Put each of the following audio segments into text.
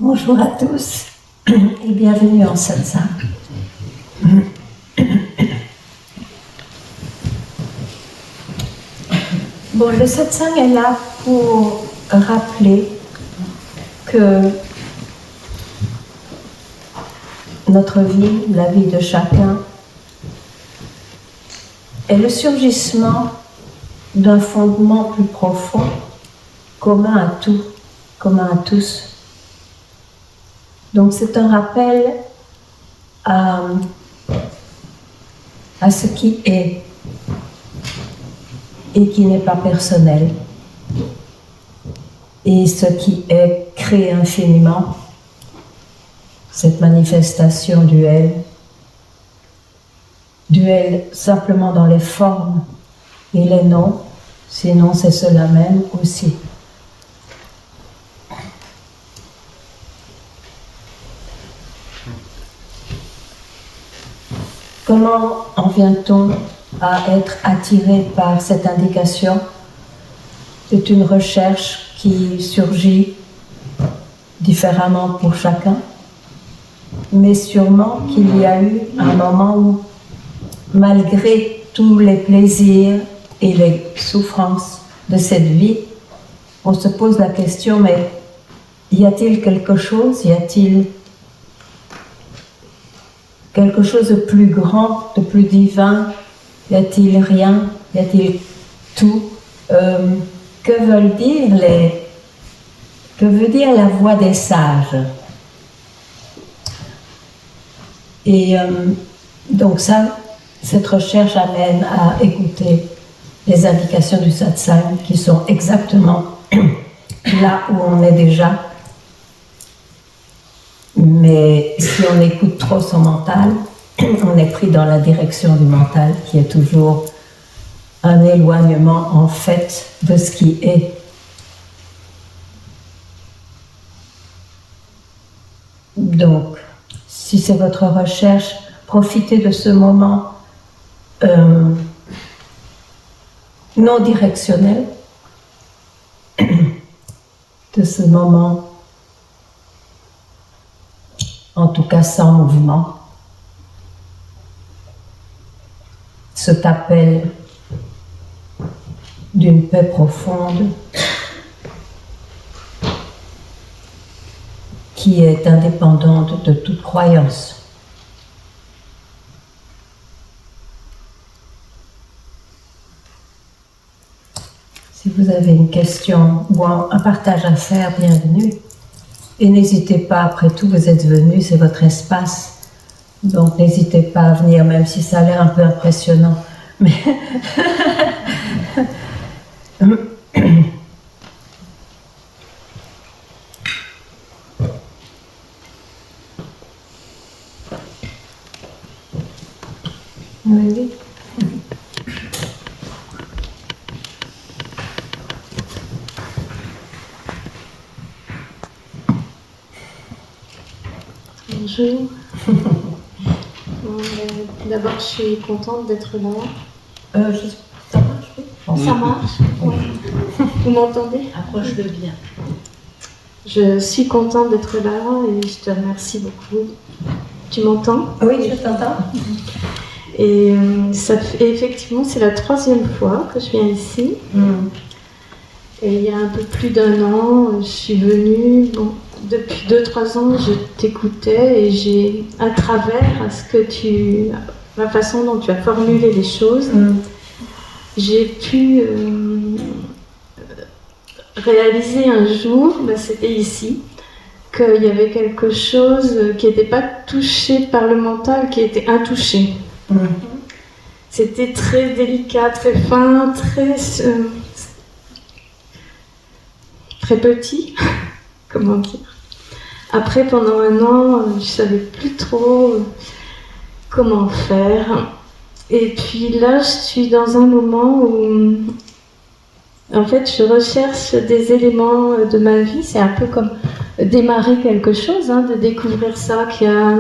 Bonjour à tous et bienvenue en satsang. Bon, le satsang est là pour rappeler que notre vie, la vie de chacun, est le surgissement d'un fondement plus profond, commun à tout, commun à tous. Donc c'est un rappel à ce qui est et qui n'est pas personnel. Et ce qui est crée infiniment, cette manifestation duel simplement dans les formes et les noms, sinon c'est cela même aussi. Comment en vient-on à être attiré par cette indication? C'est une recherche qui surgit différemment pour chacun, mais sûrement qu'il y a eu un moment où, malgré tous les plaisirs et les souffrances de cette vie, on se pose la question, mais y a-t-il quelque chose, y a-t-il quelque chose de plus grand, de plus divin? Y a-t-il rien? Y a-t-il tout? Que veut dire la voix des sages? Et donc cette recherche amène à écouter les indications du satsang qui sont exactement là où on est déjà. Mais si on écoute trop son mental, on est pris dans la direction du mental qui est toujours un éloignement en fait de ce qui est. Donc, si c'est votre recherche, profitez de ce moment non directionnel, de ce moment, en tout cas sans mouvement, cet appel d'une paix profonde qui est indépendante de toute croyance. Si vous avez une question ou un partage à faire, bienvenue. Et n'hésitez pas, après tout, vous êtes venus, c'est votre espace. Donc n'hésitez pas à venir, même si ça a l'air un peu impressionnant. Mais oui. Bonjour. D'abord, je suis contente d'être là. Ça marche, oui. Ça marche? Oui. Vous m'entendez? Approche-le bien. Je suis contente d'être là et je te remercie beaucoup. Tu m'entends? Oui, je t'entends. Et effectivement, c'est la 3e fois que je viens ici. Et il y a un peu plus d'1 an, je suis venue. Bon, depuis 2-3 ans, je t'écoutais et j'ai, à travers la façon dont tu as formulé les choses, j'ai pu réaliser un jour, c'était ici, qu'il y avait quelque chose qui n'était pas touché par le mental, qui était intouché. C'était très délicat, très fin, très petit, comment dire. Après, pendant 1 an, je ne savais plus trop comment faire. Et puis là, je suis dans un moment où, en fait, je recherche des éléments de ma vie. C'est un peu comme démarrer quelque chose, de découvrir ça, qu'il y a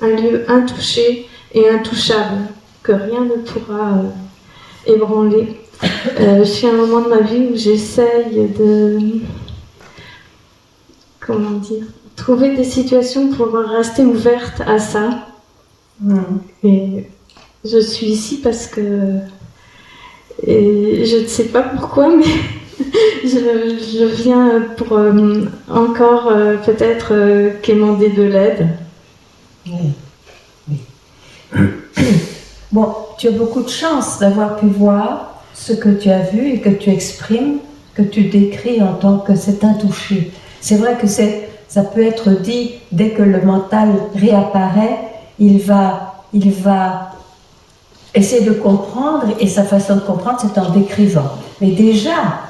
un lieu intouché et intouchable, que rien ne pourra ébranler. Je suis à un moment de ma vie où j'essaye comment dire, trouver des situations pour rester ouverte à ça. Et je suis ici parce que, et je ne sais pas pourquoi, mais je viens pour encore peut-être quémander de l'aide. Oui. Bon, tu as beaucoup de chance d'avoir pu voir ce que tu as vu et que tu exprimes, que tu décris en tant que c'est un toucher. C'est vrai que ça peut être dit dès que le mental réapparaît, il va essayer de comprendre, et sa façon de comprendre, c'est en décrivant. Mais déjà,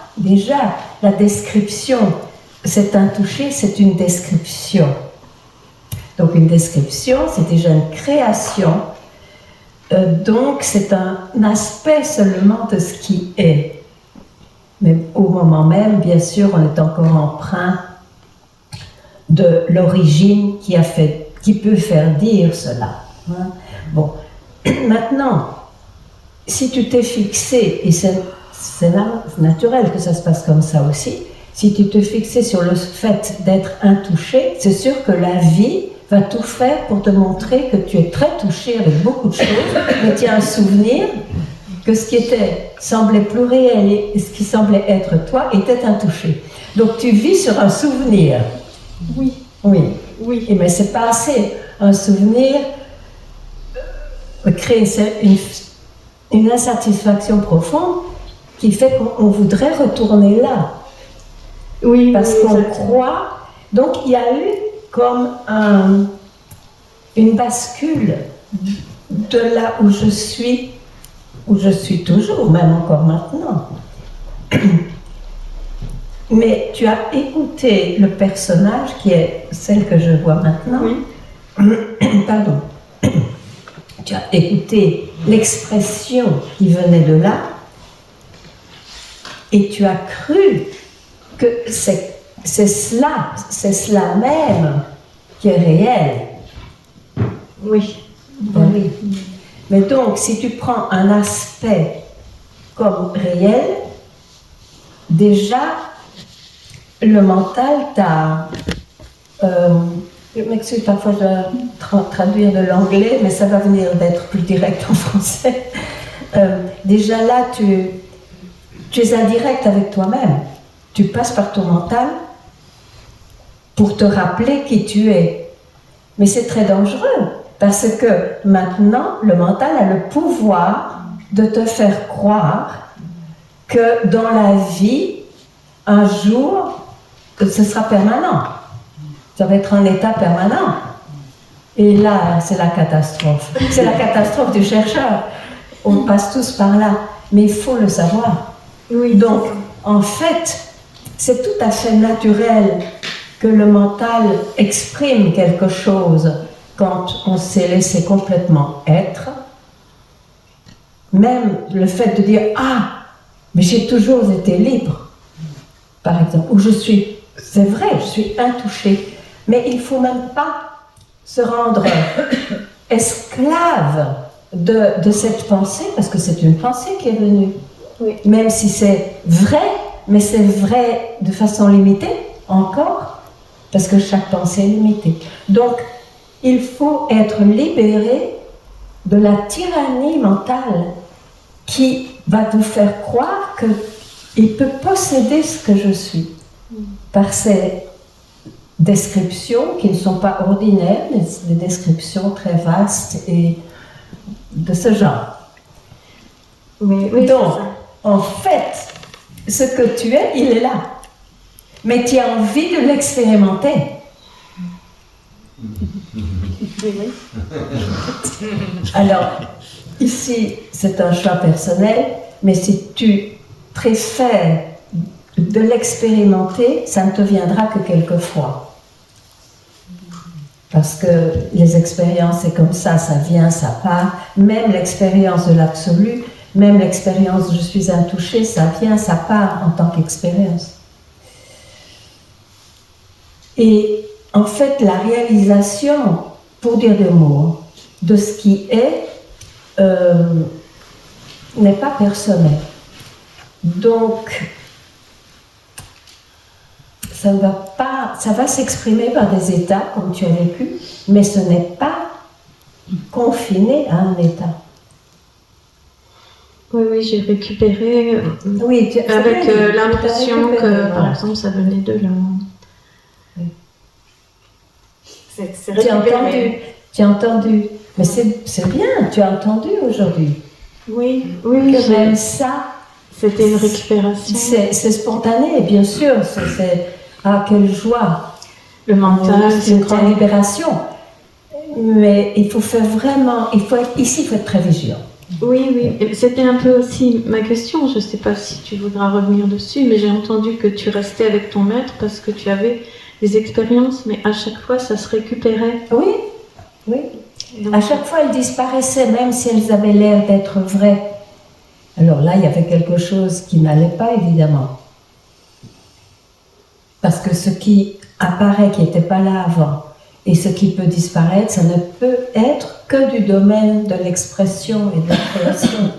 la description, c'est un toucher, c'est une description. Donc une description, c'est déjà une création. Donc c'est un aspect seulement de ce qui est. Mais au moment même, bien sûr, on est encore empreint de l'origine qui peut faire dire cela. Hein? Bon, maintenant, si tu t'es fixé, et c'est naturel que ça se passe comme ça aussi, si tu te fixes sur le fait d'être intouché, c'est sûr que la vie va tout faire pour te montrer que tu es très touché avec beaucoup de choses, mais tu as un souvenir que ce qui semblait plus réel et ce qui semblait être toi était intouché. Donc tu vis sur un souvenir. Oui. Et mais c'est pas assez. Un souvenir crée une insatisfaction profonde qui fait qu'on voudrait retourner là. Oui. Parce qu'on croit. Donc il y a eu comme une bascule de là où je suis toujours, même encore maintenant. Mais tu as écouté le personnage qui est celle que je vois maintenant. Oui. Pardon. Tu as écouté l'expression qui venait de là et tu as cru que c'est cela même qui est réel. Oui. Oui. Mais donc, si tu prends un aspect comme réel, déjà, le mental t'a... je m'excuse parfois de traduire de l'anglais, mais ça va venir d'être plus direct en français. Déjà là, tu es indirect avec toi-même. Tu passes par ton mental pour te rappeler qui tu es. Mais c'est très dangereux, parce que maintenant, le mental a le pouvoir de te faire croire que dans la vie, un jour, ce sera permanent. Ça va être un état permanent. Et là, c'est la catastrophe. C'est la catastrophe du chercheur. On passe tous par là. Mais il faut le savoir. Oui. Donc, en fait, c'est tout à fait naturel que le mental exprime quelque chose quand on s'est laissé complètement être. Même le fait de dire « Ah, mais j'ai toujours été libre », par exemple, ou c'est vrai, je suis intouché, mais il ne faut même pas se rendre esclave de cette pensée, parce que c'est une pensée qui est venue. Oui. Même si c'est vrai, mais c'est vrai de façon limitée, encore, parce que chaque pensée est limitée. Donc, il faut être libéré de la tyrannie mentale qui va vous faire croire qu'il peut posséder ce que je suis par ces descriptions qui ne sont pas ordinaires, mais des descriptions très vastes et de ce genre. Oui, donc, en fait, ce que tu es, il est là. Mais tu as envie de l'expérimenter. Alors, ici, c'est un choix personnel, mais si tu préfères de l'expérimenter, ça ne te viendra que quelquefois. Parce que les expériences, c'est comme ça vient, ça part. Même l'expérience de l'absolu, même l'expérience de je suis intouché, ça vient, ça part en tant qu'expérience. Et en fait, la réalisation, pour dire deux mots, de ce qui est, n'est pas personnel. Donc, ça ne va pas, ça va s'exprimer par des états comme tu as vécu, mais ce n'est pas confiné à un état. Oui, j'ai récupéré Oui, avec l'impression que, par exemple, ça venait de là. Oui. C'est récupéré. Tu as entendu. Mais c'est bien, tu as entendu aujourd'hui. Oui, Que même ça, c'était une récupération. C'est spontané, bien sûr. Ah, quelle joie. Le mental, c'est une grande libération. Mais il faut faire vraiment, ici, il faut être très vigilant. Oui, et c'était un peu aussi ma question. Je ne sais pas si tu voudras revenir dessus, mais j'ai entendu que tu restais avec ton maître parce que tu avais des expériences, mais à chaque fois, ça se récupérait. Oui. Donc, à chaque fois, elles disparaissaient, même si elles avaient l'air d'être vraies. Alors là, il y avait quelque chose qui n'allait pas, évidemment. Parce que ce qui apparaît, qui n'était pas là avant, et ce qui peut disparaître, ça ne peut être que du domaine de l'expression et de la création.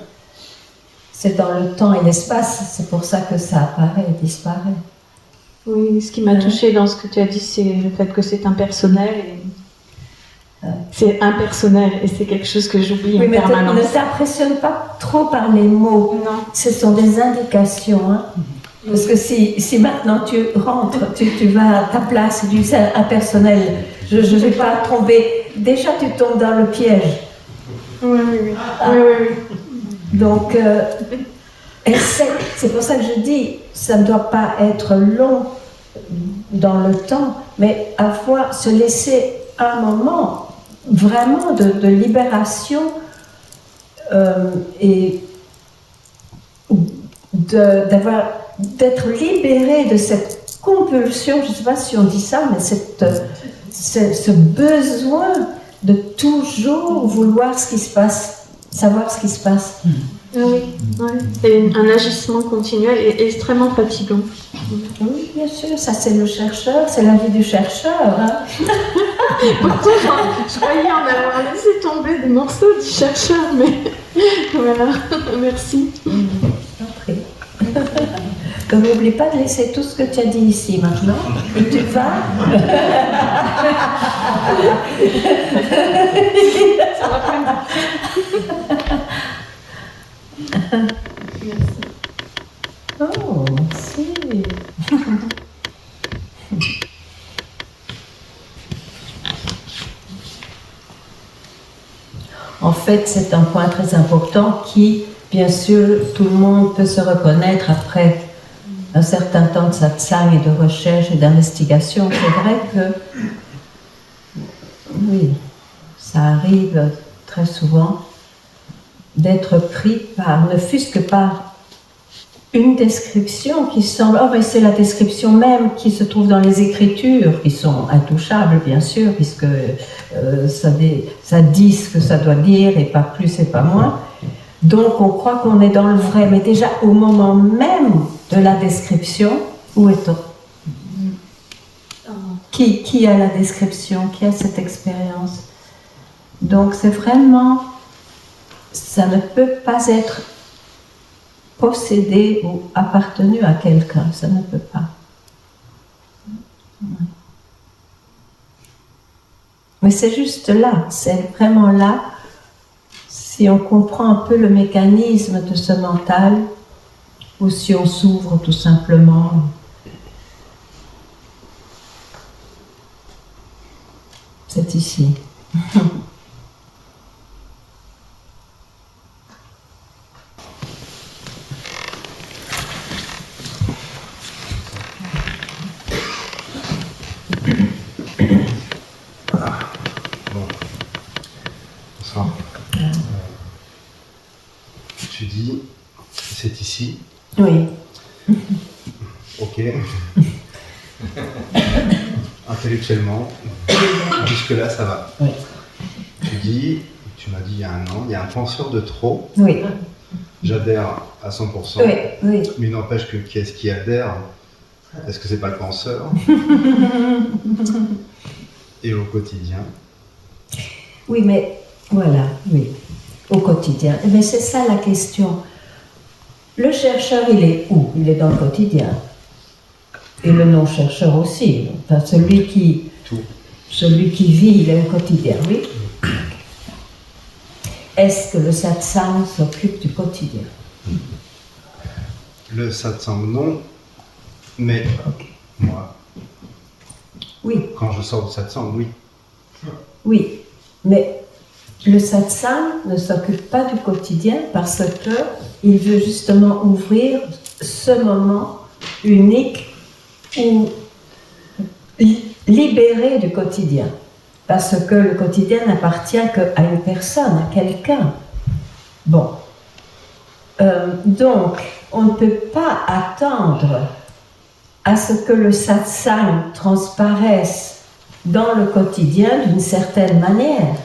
C'est dans le temps et l'espace, c'est pour ça que ça apparaît et disparaît. Oui, ce qui m'a touchée dans ce que tu as dit, c'est le fait que c'est impersonnel. C'est impersonnel et c'est quelque chose que j'oublie en permanence. Ne t'impressionne pas trop par les mots. Non. Ce sont des indications. Hein. Parce que si maintenant tu rentres, tu vas à ta place, tu dis c'est impersonnel, je ne vais pas tomber. Déjà tu tombes dans le piège. Oui. Donc, c'est pour ça que je dis, ça ne doit pas être long dans le temps, mais se laisser un moment vraiment de libération et d'être libéré de cette compulsion, je ne sais pas si on dit ça, mais ce besoin de toujours vouloir ce qui se passe, savoir ce qui se passe. Oui. C'est un agissement continuel et extrêmement fatigant. Oui, bien sûr, ça c'est le chercheur, c'est la vie du chercheur. Hein. Pourtant, je croyais en avoir laissé tomber des morceaux du chercheur, mais voilà, merci. Compris. Donc n'oublie pas de laisser tout ce que tu as dit ici maintenant, et tu vas. Ça va prendre. Merci. Oh, merci. En fait, c'est un point très important qui, bien sûr, tout le monde peut se reconnaître après un certain temps de satsang et de recherche et d'investigation. C'est vrai que, oui, ça arrive très souvent d'être pris par, ne fût-ce que par une description qui semble, mais c'est la description même qui se trouve dans les Écritures, qui sont intouchables bien sûr, puisque ça dit ce que ça doit dire et pas plus et pas moins. Donc on croit qu'on est dans le vrai, mais déjà au moment même de la description, où est-on? Qui a la description? Qui a cette expérience? Donc c'est vraiment, ça ne peut pas être possédé ou appartenu à quelqu'un, ça ne peut pas. Mais c'est juste là, c'est vraiment là, si on comprend un peu le mécanisme de ce mental, ou si on s'ouvre tout simplement. C'est ici. Tu dis, c'est ici. Oui. Ok. Intellectuellement, jusque-là, ça va. Oui. Tu m'as dit il y a un an, il y a un penseur de trop. Oui. J'adhère à 100%. Oui. Mais il n'empêche que qui est-ce qui adhère? Est-ce que c'est pas le penseur? Et au quotidien? Oui, mais voilà, oui. Au quotidien. Mais c'est ça la question. Le chercheur, il est où? Il est dans le quotidien. Et le non-chercheur aussi. Enfin, celui qui vit le quotidien, oui. Est-ce que le satsang s'occupe du quotidien? Le satsang, non. Mais moi, oui. Quand je sors du satsang, oui. Oui, mais le satsang ne s'occupe pas du quotidien parce qu'il veut justement ouvrir ce moment unique ou libéré du quotidien. Parce que le quotidien n'appartient qu'à une personne, à quelqu'un. Bon. Donc, on ne peut pas attendre à ce que le satsang transparaisse dans le quotidien d'une certaine manière.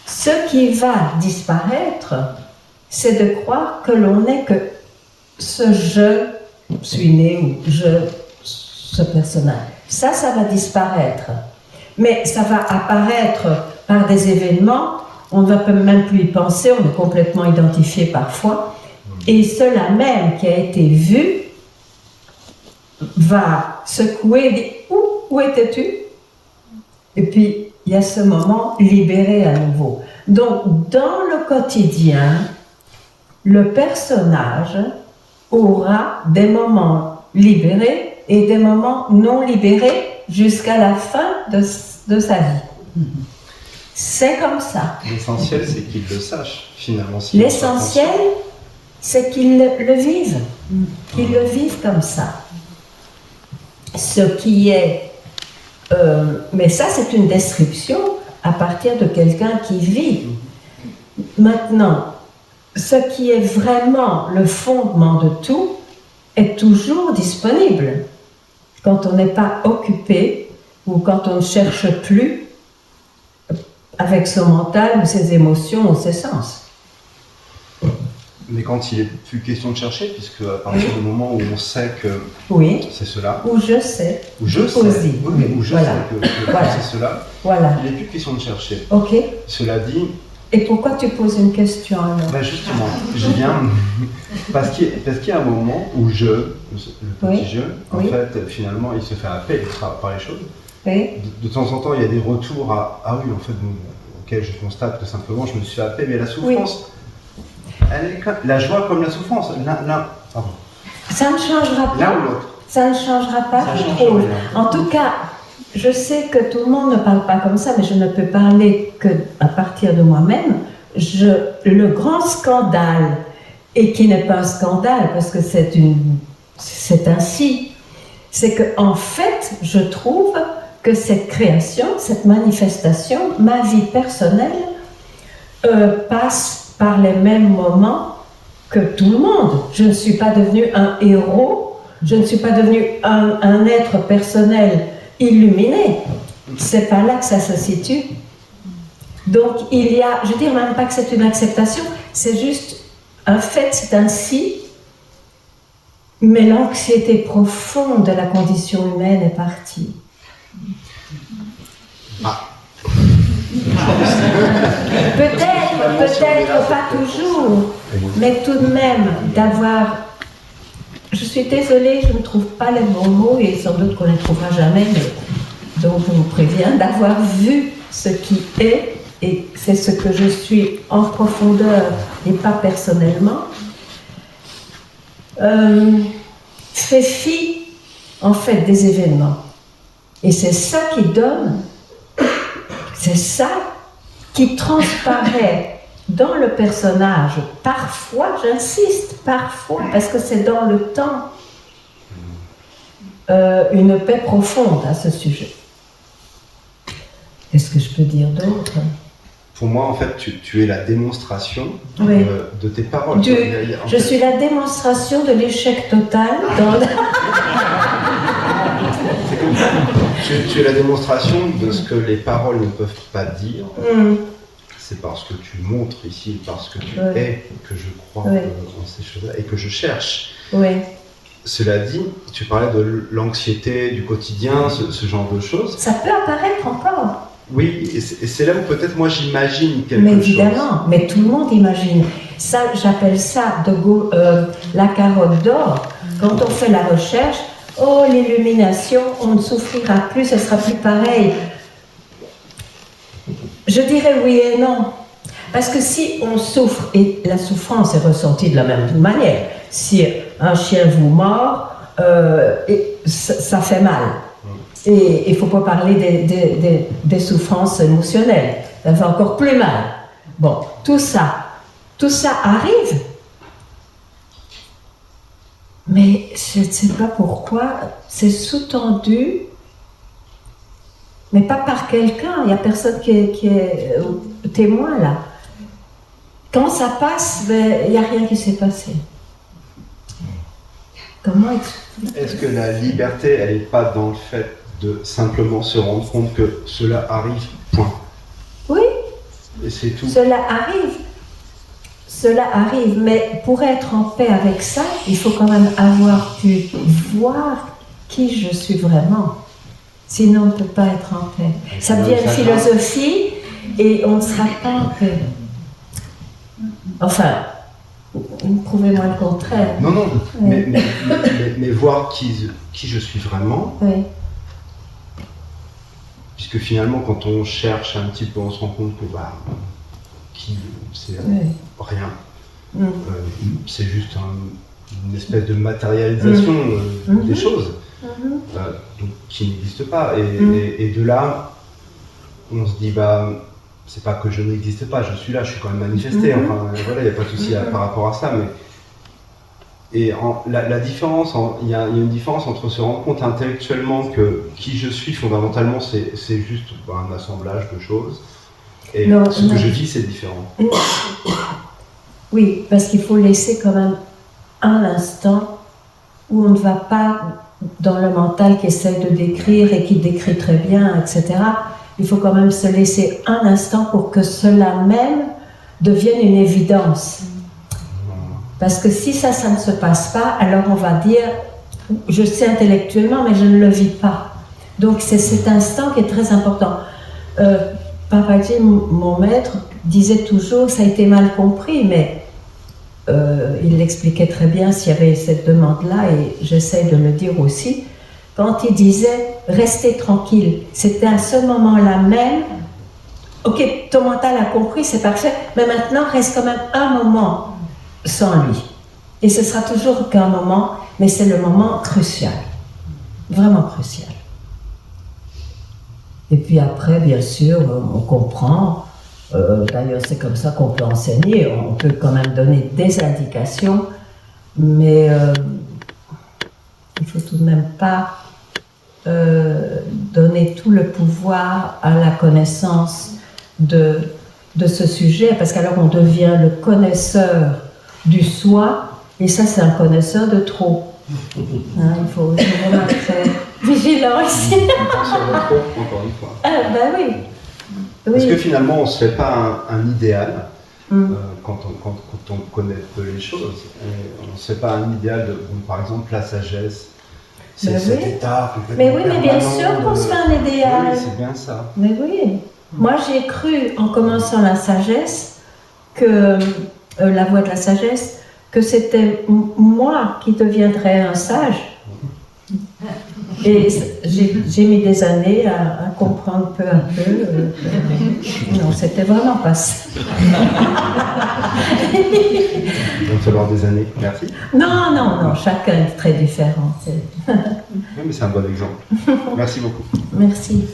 Ce qui va disparaître, c'est de croire que l'on n'est que ce je suis né ou ce personnage. Ça va disparaître. Mais ça va apparaître par des événements, on ne va même plus y penser, on est complètement identifié parfois. Et cela même qui a été vu va secouer, dire où étais-tu? Et puis il y a ce moment libéré à nouveau. Donc dans le quotidien, le personnage aura des moments libérés et des moments non libérés jusqu'à la fin de sa vie. C'est comme ça. L'essentiel, c'est qu'il le sache, finalement. L'essentiel, c'est qu'il le vive. Qu'il le vive comme ça. Ce qui est... mais ça, c'est une description à partir de quelqu'un qui vit. Maintenant, ce qui est vraiment le fondement de tout est toujours disponible. Quand on n'est pas occupé ou quand on ne cherche plus avec son mental ou ses émotions ou ses sens. Mais quand il n'est plus question de chercher, puisque à partir du moment où on sait que c'est cela... Ou je sais. Ou je sais. Aussi. Ou je sais que c'est cela. Voilà. Il n'est plus question de chercher. Ok. Cela dit... Et pourquoi tu poses une question alors? Ben justement, j'y viens. Parce qu'il y a un moment où le petit je, en fait, finalement, il se fait appeler par les choses. Oui. De temps en temps, il y a des retours à « Ah oui, en fait, bon, ok, je constate que simplement, je me suis fait appeler, mais la souffrance, elle est la joie comme la souffrance, pardon. Ça ne changera pas. L'un ou l'autre. Ça ne changera pas, je trouve. En tout cas, je sais que tout le monde ne parle pas comme ça, mais je ne peux parler qu'à partir de moi-même. Le grand scandale, et qui n'est pas un scandale, parce que c'est ainsi, c'est qu'en fait, je trouve que cette création, cette manifestation, ma vie personnelle, passe par les mêmes moments que tout le monde. Je ne suis pas devenue un héros, je ne suis pas devenue un être personnel illuminé. C'est pas là que ça se situe. Donc il y a, je ne dis même pas que c'est une acceptation, c'est juste un fait, c'est ainsi, mais l'anxiété profonde de la condition humaine est partie. Peut-être pas toujours, mais tout de même d'avoir... Je suis désolée, je ne trouve pas les bons mots et sans doute qu'on ne les trouvera jamais, mais donc je vous préviens d'avoir vu ce qui est, et c'est ce que je suis en profondeur et pas personnellement, fait fi en fait des événements. Et c'est ça qui donne, c'est ça qui transparaît dans le personnage. Parfois, j'insiste, parfois, parce que c'est dans le temps, une paix profonde à ce sujet. Qu'est-ce que je peux dire d'autre? Pour moi, en fait, tu es la démonstration de tes paroles. Je suis la démonstration de l'échec total dans... Tu es la démonstration de ce que les paroles ne peuvent pas dire. C'est parce que tu montres ici, parce que tu es, que je crois en ces choses-là et que je cherche. Cela dit, tu parlais de l'anxiété du quotidien, ce genre de choses. Ça peut apparaître encore. Oui, et c'est là où peut-être moi j'imagine quelque chose. Mais évidemment, mais tout le monde imagine. Ça, j'appelle ça la carotte d'or. Quand on fait la recherche, oh l'illumination, on ne souffrira plus, ce sera plus pareil. Je dirais oui et non. Parce que si on souffre, et la souffrance est ressentie de la même manière, si un chien vous mord, ça fait mal. Et il ne faut pas parler des souffrances émotionnelles, ça fait encore plus mal. Bon, tout ça arrive. Mais je ne sais pas pourquoi, c'est sous-tendu, mais pas par quelqu'un, il n'y a personne qui est témoin là. Quand ça passe, il n'y a rien qui s'est passé. Comment expliquer ? Est-ce que la liberté, elle n'est pas dans le fait de simplement se rendre compte que cela arrive, point. Oui. Et c'est tout. Cela arrive, mais pour être en paix avec ça, il faut quand même avoir pu voir qui je suis vraiment. Sinon, on ne peut pas être en paix. Ça devient une philosophie et on ne sera pas en paix. Enfin, prouvez-moi le contraire. Non, oui. mais voir qui je suis vraiment. Oui. Puisque finalement, quand on cherche un petit peu, on se rend compte que qui c'est rien. C'est juste une espèce de matérialisation des choses donc, qui n'existe pas. Et de là, on se dit, c'est pas que je n'existe pas, je suis là, je suis quand même manifesté. Enfin, voilà, il n'y a pas de souci par rapport à ça. Et la différence, il y a une différence entre se rendre compte intellectuellement que qui je suis fondamentalement, c'est juste un assemblage de choses. Et ce que je vis, c'est différent. Oui, parce qu'il faut laisser quand même un instant où on ne va pas dans le mental qui essaie de décrire et qui décrit très bien, etc. Il faut quand même se laisser un instant pour que cela même devienne une évidence. Parce que si ça ne se passe pas, alors on va dire, je sais intellectuellement, mais je ne le vis pas. Donc c'est cet instant qui est très important. Papaji, mon maître, disait toujours, ça a été mal compris, mais il l'expliquait très bien s'il y avait cette demande-là, et j'essaie de le dire aussi, quand il disait « restez tranquille », c'était à ce moment-là même, ok, ton mental a compris, c'est parfait, mais maintenant reste quand même un moment sans lui. Et ce sera toujours qu'un moment, mais c'est le moment crucial, vraiment crucial. Et puis après, bien sûr, on comprend, d'ailleurs c'est comme ça qu'on peut enseigner, on peut quand même donner des indications, mais il ne faut tout de même pas donner tout le pouvoir à la connaissance de ce sujet, parce qu'alors on devient le connaisseur du soi, et ça c'est un connaisseur de trop. Hein, il faut vraiment être très vigilant ici. Encore une fois. Oui. Parce que finalement on ne se fait pas un idéal quand on connaît peu les choses. On ne se fait pas un idéal de, par exemple, la sagesse. C'est cet état. Mais oui, mais bien sûr qu'on se fait un idéal. Oui, c'est bien ça. Mais oui. Moi, j'ai cru, en commençant la sagesse, que la voie de la sagesse, que c'était moi qui deviendrais un sage. Et j'ai mis des années à comprendre peu à peu. Non, c'était vraiment pas ça. Il va falloir des années. Merci. Non, chacun est très différent. Oui, mais c'est un bon exemple. Merci beaucoup. Merci.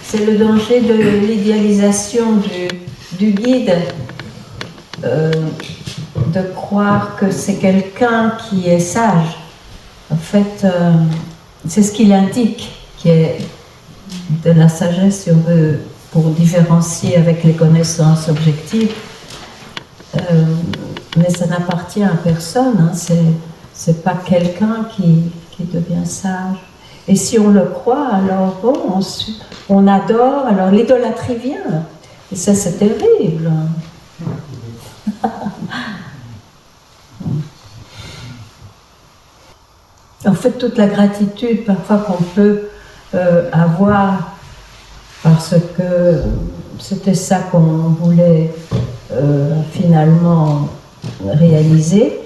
C'est le danger de l'idéalisation du guide, de croire que c'est quelqu'un qui est sage. En fait, c'est ce qu'il indique, qui est de la sagesse, si on veut, pour différencier avec les connaissances objectives. Mais ça n'appartient à personne, hein. C'est pas quelqu'un qui devient sage. Et si on le croit, alors bon, on adore, alors l'idolâtrie vient. Et ça, c'est terrible. En fait, toute la gratitude parfois qu'on peut avoir parce que c'était ça qu'on voulait finalement réaliser.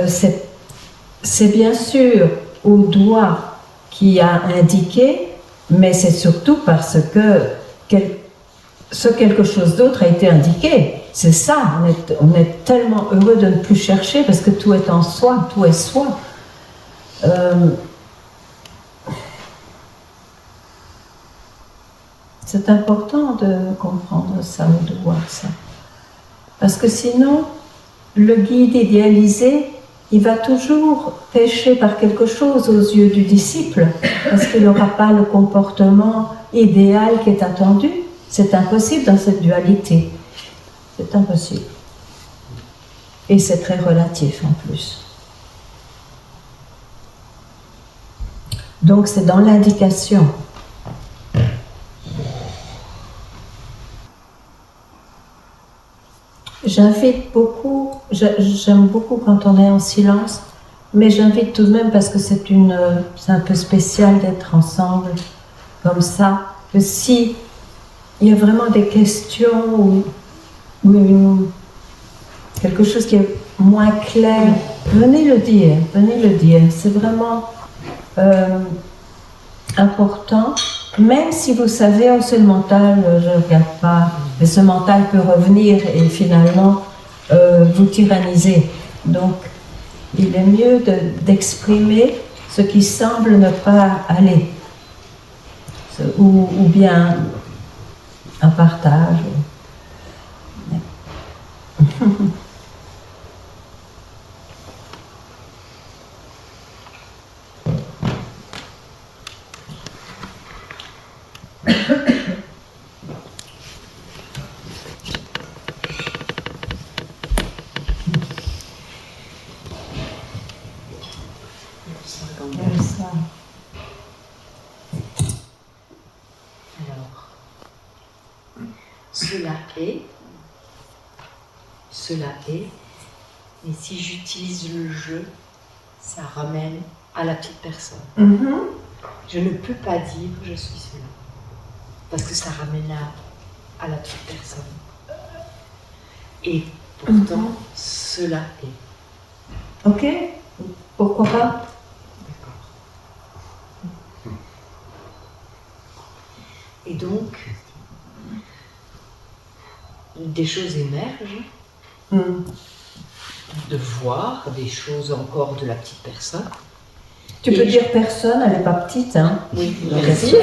C'est bien sûr au doigt qui a indiqué, mais c'est surtout parce que quelque chose d'autre a été indiqué. C'est ça, on est tellement heureux de ne plus chercher parce que tout est en soi, tout est soi. C'est important de comprendre ça ou de voir ça. Parce que sinon, le guide idéalisé, il va toujours pécher par quelque chose aux yeux du disciple, parce qu'il n'aura pas le comportement idéal qui est attendu. C'est impossible dans cette dualité. C'est impossible. Et c'est très relatif en plus. Donc c'est dans l'indication. J'invite beaucoup, j'aime beaucoup quand on est en silence, mais j'invite tout de même parce que c'est un peu spécial d'être ensemble comme ça, que si il y a vraiment des questions ou quelque chose qui est moins clair, venez le dire, c'est vraiment important. Même si vous savez, oh, c'est le mental, je ne regarde pas, mais ce mental peut revenir et finalement vous tyranniser. Donc, il est mieux d'exprimer ce qui semble ne pas aller, ou bien un partage. Cela est, mais si j'utilise le jeu, ça ramène à la petite personne. Je ne peux pas dire je suis cela, parce que ça ramène à la petite personne. Et pourtant, cela est. Ok, pourquoi pas? D'accord. Et donc, des choses émergent, de voir des choses encore de la petite personne. Tu peux dire personne, elle n'est pas petite, hein? Oui, merci.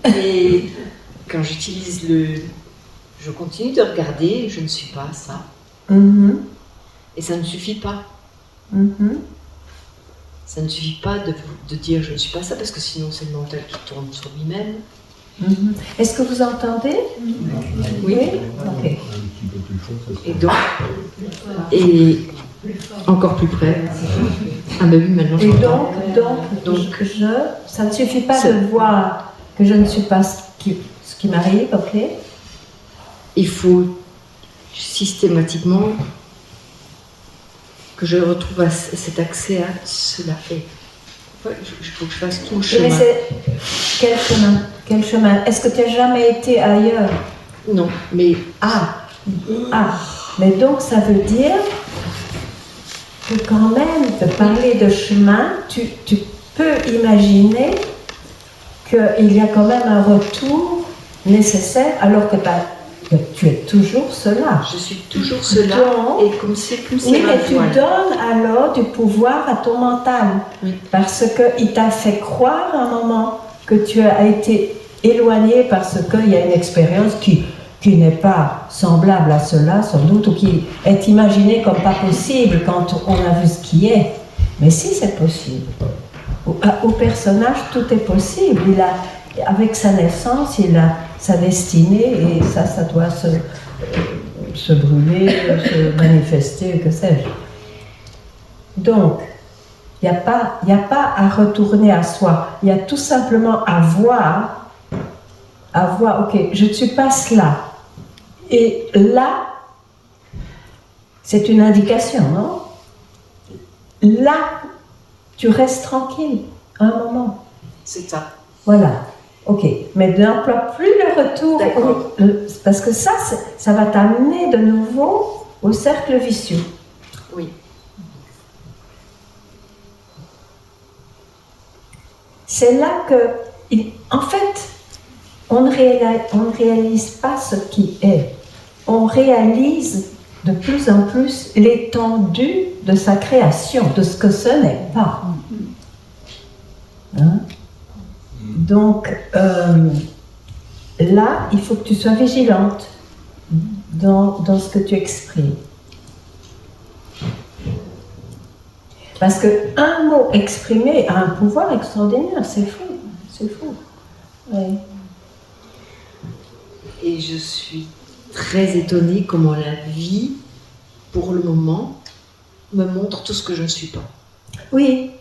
Et quand j'utilise je continue de regarder, je ne suis pas ça. Et ça ne suffit pas. Ça ne suffit pas de dire je ne suis pas ça, parce que sinon c'est le mental qui tourne sur lui-même. Est-ce que vous entendez? Oui. Ok. Et donc, et encore plus près. Ah ben oui, maintenant je donc ça ne suffit pas de voir que je ne suis pas ce qui m'arrive, ok? Il faut systématiquement que je retrouve cet accès à cela est. Il faut que je fasse tout le chemin. Mais quel chemin? Quel chemin? Est-ce que tu n'as jamais été ailleurs? Non, mais... Mais donc ça veut dire que quand même, de parler de chemin, tu peux imaginer qu'il y a quand même un retour nécessaire, alors que tu es toujours cela. Je suis toujours cela, et comme c'est oui, mais tu donnes alors du pouvoir à ton mental, parce qu'il t'a fait croire à un moment que tu as été éloigné parce qu'il y a une expérience qui n'est pas semblable à cela, sans doute, ou qui est imaginée comme pas possible quand on a vu ce qui est. Mais si, c'est possible. Au personnage, tout est possible. Avec sa naissance, il a sa destinée, et ça doit se brûler, se manifester, que sais-je. Donc, il n'y a pas à retourner à soi. Il y a tout simplement à voir, ok, je ne suis pas cela. Et là, c'est une indication, non? Là, tu restes tranquille un moment. C'est ça. Voilà. Ok. Mais n'emploie plus le retour. Parce que ça va t'amener de nouveau au cercle vicieux. Oui. C'est là que, en fait, on ne réalise pas ce qui est. On réalise de plus en plus l'étendue de sa création, de ce que ce n'est pas. Hein? Donc, là, il faut que tu sois vigilante dans ce que tu exprimes. Parce qu'un mot exprimé a un pouvoir extraordinaire, c'est fou, c'est fou. Oui. Et je suis très étonnée comment la vie, pour le moment, me montre tout ce que je ne suis pas. Oui,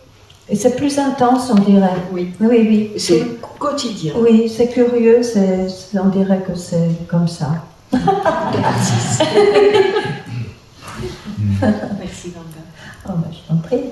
et c'est plus intense, on dirait. Oui. Oui, oui. C'est quotidien. Oui, c'est curieux, on dirait que c'est comme ça. Merci. Merci, Vanda. Oh, ben, je t'en prie.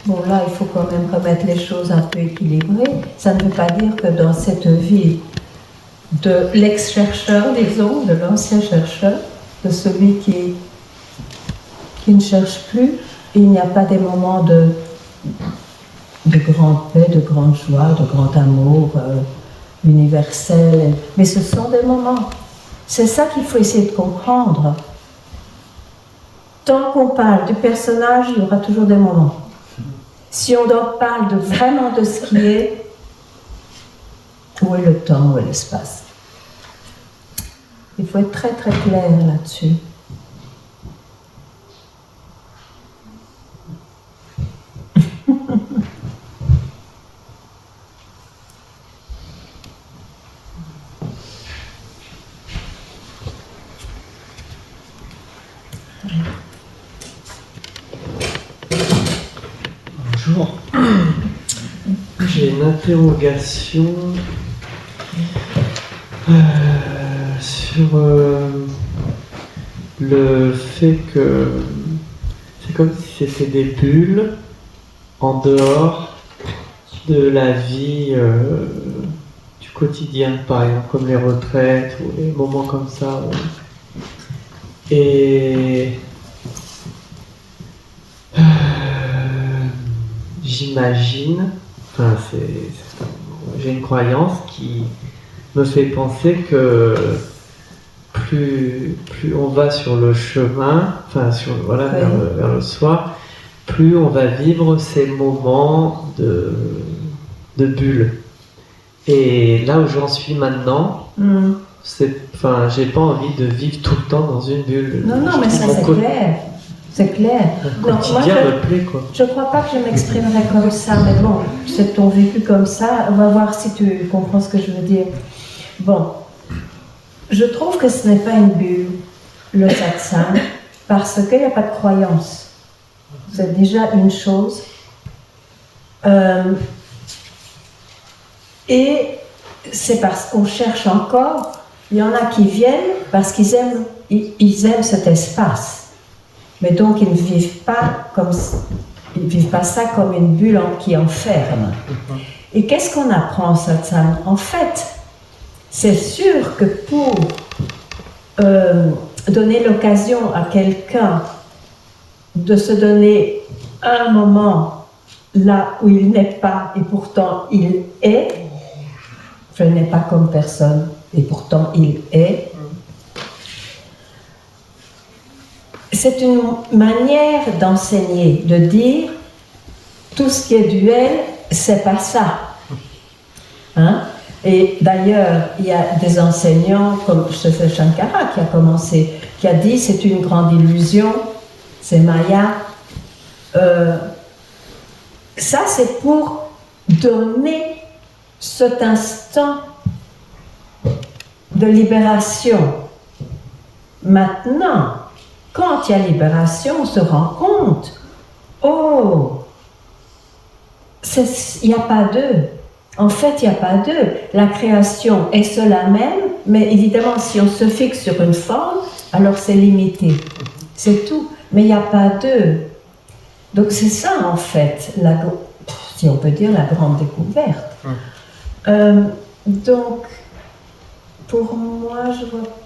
Bon, là, il faut quand même remettre les choses un peu équilibrées. Ça ne veut pas dire que dans cette vie de l'ex-chercheur, disons, de l'ancien chercheur, de celui qui ne cherche plus, il n'y a pas des moments de grande paix, de grande joie, de grand amour universel. Mais ce sont des moments. C'est ça qu'il faut essayer de comprendre. Tant qu'on parle du personnage, il y aura toujours des moments. Si on parle vraiment de ce qui est, où est le temps, où est l'espace? Il faut être très très clair là-dessus. Bonjour. J'ai une interrogation sur le fait que c'est comme si c'était des bulles en dehors de la vie du quotidien, par exemple comme les retraites ou les moments comme ça. Et j'imagine, enfin j'ai une croyance qui me fait penser que plus on va sur le chemin, enfin voilà, vers le soi, plus on va vivre ces moments de bulle. Et là où j'en suis maintenant, j'ai pas envie de vivre tout le temps dans une bulle. Non, mais ça c'est clair. C'est clair. Le quotidien me plaît, quoi. Je ne crois pas que je m'exprimerai comme ça, mais bon, c'est ton vécu comme ça. On va voir si tu comprends ce que je veux dire. Bon, je trouve que ce n'est pas une bulle, le satsang, parce qu'il n'y a pas de croyance. C'est déjà une chose. Et c'est parce qu'on cherche encore. Il y en a qui viennent parce qu'ils aiment cet espace. Mais donc ils ne vivent pas ça comme une bulle qui enferme. Et qu'est-ce qu'on apprend en satsang? En fait, c'est sûr que pour donner l'occasion à quelqu'un de se donner un moment là où il n'est pas et pourtant il est, je n'ai pas comme personne et pourtant il est, c'est une manière d'enseigner, de dire tout ce qui est duel, c'est pas ça. Hein? Et d'ailleurs, il y a des enseignants comme Shankara qui a dit c'est une grande illusion, c'est Maya. Ça, c'est pour donner cet instant de libération. Maintenant, quand il y a libération, on se rend compte, oh, il n'y a pas d'eux. En fait, il n'y a pas d'eux. La création est seule à même, mais évidemment, si on se fixe sur une forme, alors c'est limité. C'est tout. Mais il n'y a pas d'eux. Donc c'est ça, en fait, si on peut dire, la grande découverte. Donc, pour moi,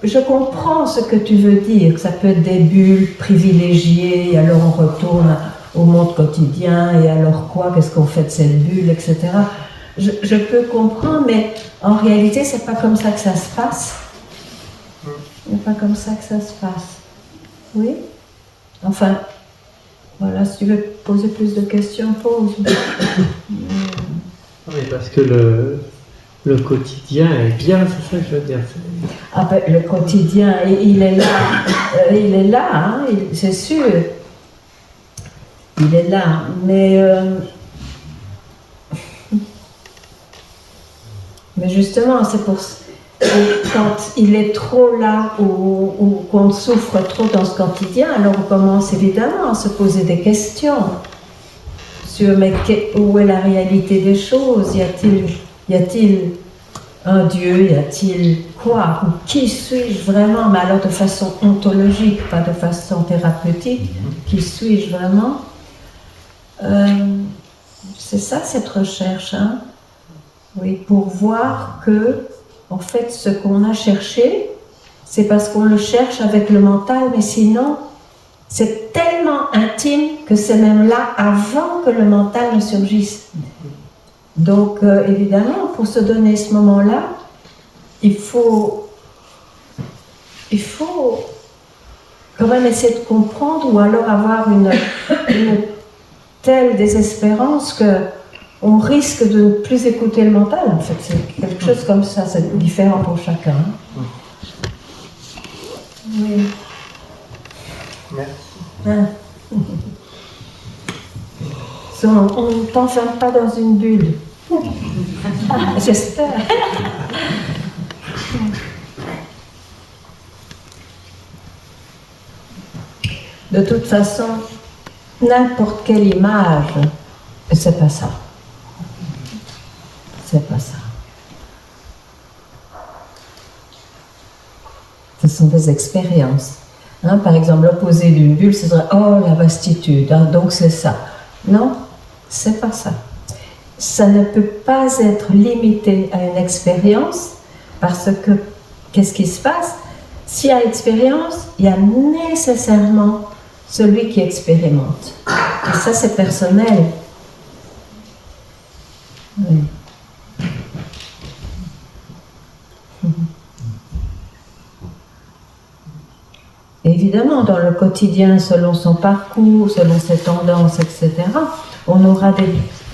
je comprends ce que tu veux dire. Ça peut être des bulles privilégiées, et alors on retourne au monde quotidien, et alors quoi, qu'est-ce qu'on fait de cette bulle, etc. Je peux comprendre, mais en réalité, c'est pas comme ça que ça se passe. C'est pas comme ça que ça se passe. Oui? Enfin, voilà, si tu veux poser plus de questions, pose. Oui, parce que le quotidien est bien, c'est ça que je veux dire. Ah ben, le quotidien, il est là, hein, c'est sûr. Il est là, mais justement, c'est pour quand il est trop là ou qu'on souffre trop dans ce quotidien, alors on commence évidemment à se poser des questions sur mais où est la réalité des choses? Y a-t-il un Dieu? Y a-t-il quoi? Ou qui suis-je vraiment? Mais alors de façon ontologique, pas de façon thérapeutique. Qui suis-je vraiment? C'est ça cette recherche, hein? Oui, pour voir que, en fait, ce qu'on a cherché, c'est parce qu'on le cherche avec le mental, mais sinon, c'est tellement intime que c'est même là avant que le mental ne surgisse. Donc, évidemment, pour se donner ce moment-là, il faut quand même essayer de comprendre ou alors avoir une telle désespérance qu'on risque de ne plus écouter le mental. En fait, c'est quelque chose comme ça, c'est différent pour chacun. Oui. Merci. Hein. On ne t'enferme pas dans une bulle. J'espère. De toute façon, n'importe quelle image, c'est pas ça. C'est pas ça. Ce sont des expériences. Hein, par exemple, l'opposé d'une bulle, ce serait « Oh, la vastitude hein, », donc c'est ça. Non, c'est pas ça. Ça ne peut pas être limité à une expérience parce que, qu'est-ce qui se passe? S'il y a expérience, il y a nécessairement celui qui expérimente. Et ça, c'est personnel. Oui. Évidemment, dans le quotidien, selon son parcours, selon ses tendances, etc., on aura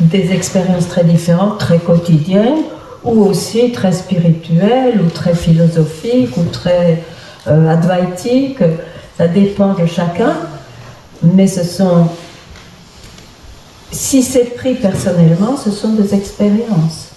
des expériences très différentes, très quotidiennes, ou aussi très spirituelles, ou très philosophiques, ou très advaitiques. Ça dépend de chacun. Mais si c'est pris personnellement, ce sont des expériences.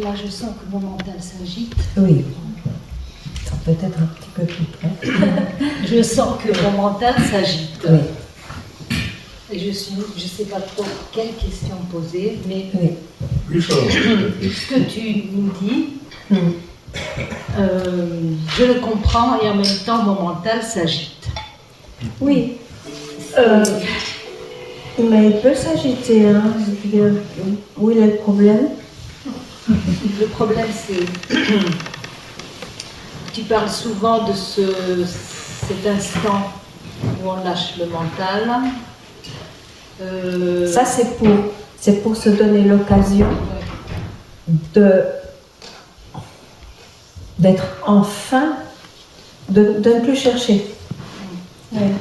Là, je sens que mon mental s'agite. Oui, ça peut être un petit peu plus près. Je sens que mon mental s'agite. Oui. Et je ne sais pas trop quelle question poser, mais Oui. ce que tu nous dis, je le comprends et en même temps mon mental s'agite. Oui. Mais il peut s'agiter, hein. Où il est le problème? Le problème, c'est tu parles souvent de cet instant où on lâche le mental. Ça, c'est pour se donner l'occasion d'être enfin, de ne plus chercher. Ouais.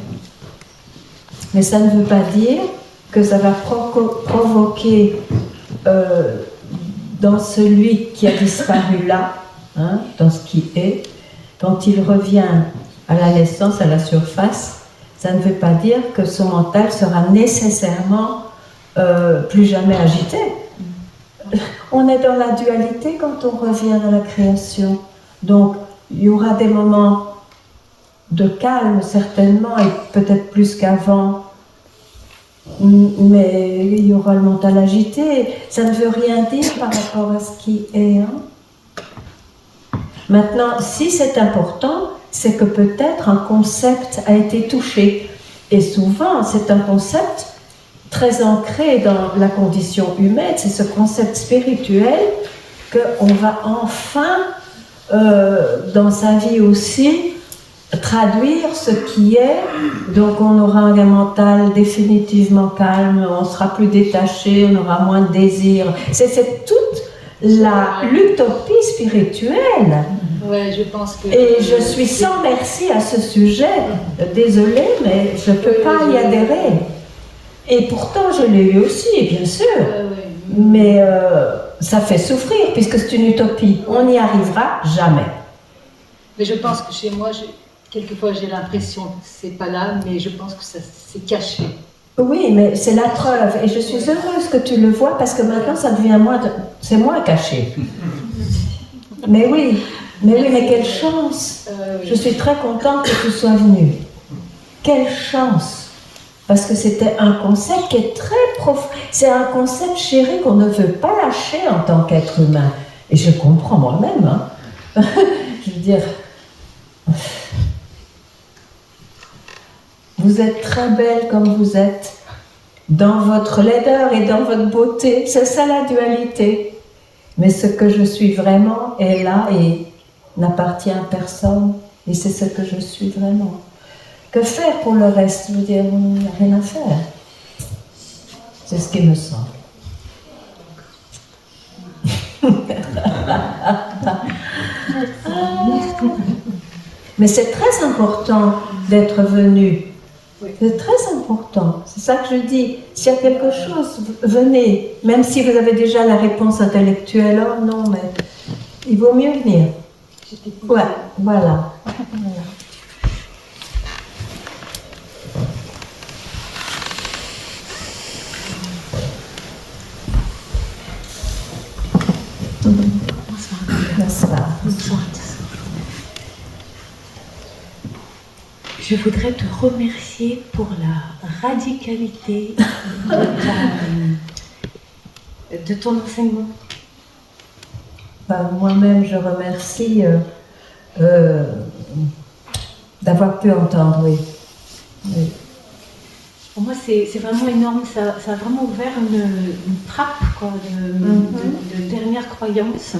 Mais ça ne veut pas dire que ça va provoquer dans celui qui a disparu là, hein, dans ce qui est, quand il revient à la naissance, à la surface, ça ne veut pas dire que son mental sera nécessairement plus jamais agité. On est dans la dualité quand on revient à la création. Donc, il y aura des moments de calme, certainement, et peut-être plus qu'avant, mais il y aura le mental agité. Ça ne veut rien dire par rapport à ce qui est. Hein. Maintenant, si c'est important, c'est que peut-être un concept a été touché. Et souvent, c'est un concept très ancré dans la condition humaine, c'est ce concept spirituel qu'on va enfin, dans sa vie aussi, traduire ce qui est. Donc on aura un mental définitivement calme, on sera plus détaché, on aura moins de désir. C'est toute l'utopie spirituelle. Ouais, je pense que... Et je suis sans merci à ce sujet. Désolée, mais je ne peux pas y adhérer. Et pourtant, je l'ai eu aussi, bien sûr. Mais ça fait souffrir, puisque c'est une utopie. On n'y arrivera jamais. Mais je pense que chez moi, quelquefois j'ai l'impression que c'est pas là, mais je pense que c'est caché. Oui, mais c'est la preuve. Et je suis heureuse que tu le vois, parce que maintenant, ça devient c'est moins caché. Mais oui, mais quelle chance. Je suis très contente que tu sois venue. Quelle chance. Parce que c'était un concept qui est très profond. C'est un concept chéri qu'on ne veut pas lâcher en tant qu'être humain. Et je comprends moi-même. Hein. Je veux dire, vous êtes très belle comme vous êtes, dans votre laideur et dans votre beauté. C'est ça la dualité. Mais ce que je suis vraiment est là et n'appartient à personne. Et c'est ce que je suis vraiment. Que faire pour le reste? Je veux dire, il n'y a rien à faire. C'est ce qui me semble. Mais c'est très important d'être venu. C'est très important. C'est ça que je dis. S'il y a quelque chose, venez. Même si vous avez déjà la réponse intellectuelle, oh non, mais il vaut mieux venir. Ouais, voilà. Bonsoir. Bonsoir. Je voudrais te remercier pour la radicalité de ton enseignement. Moi-même, je remercie d'avoir pu entendre, oui. Pour moi, c'est vraiment énorme. Ça a vraiment ouvert une trappe quoi, de dernière croyance.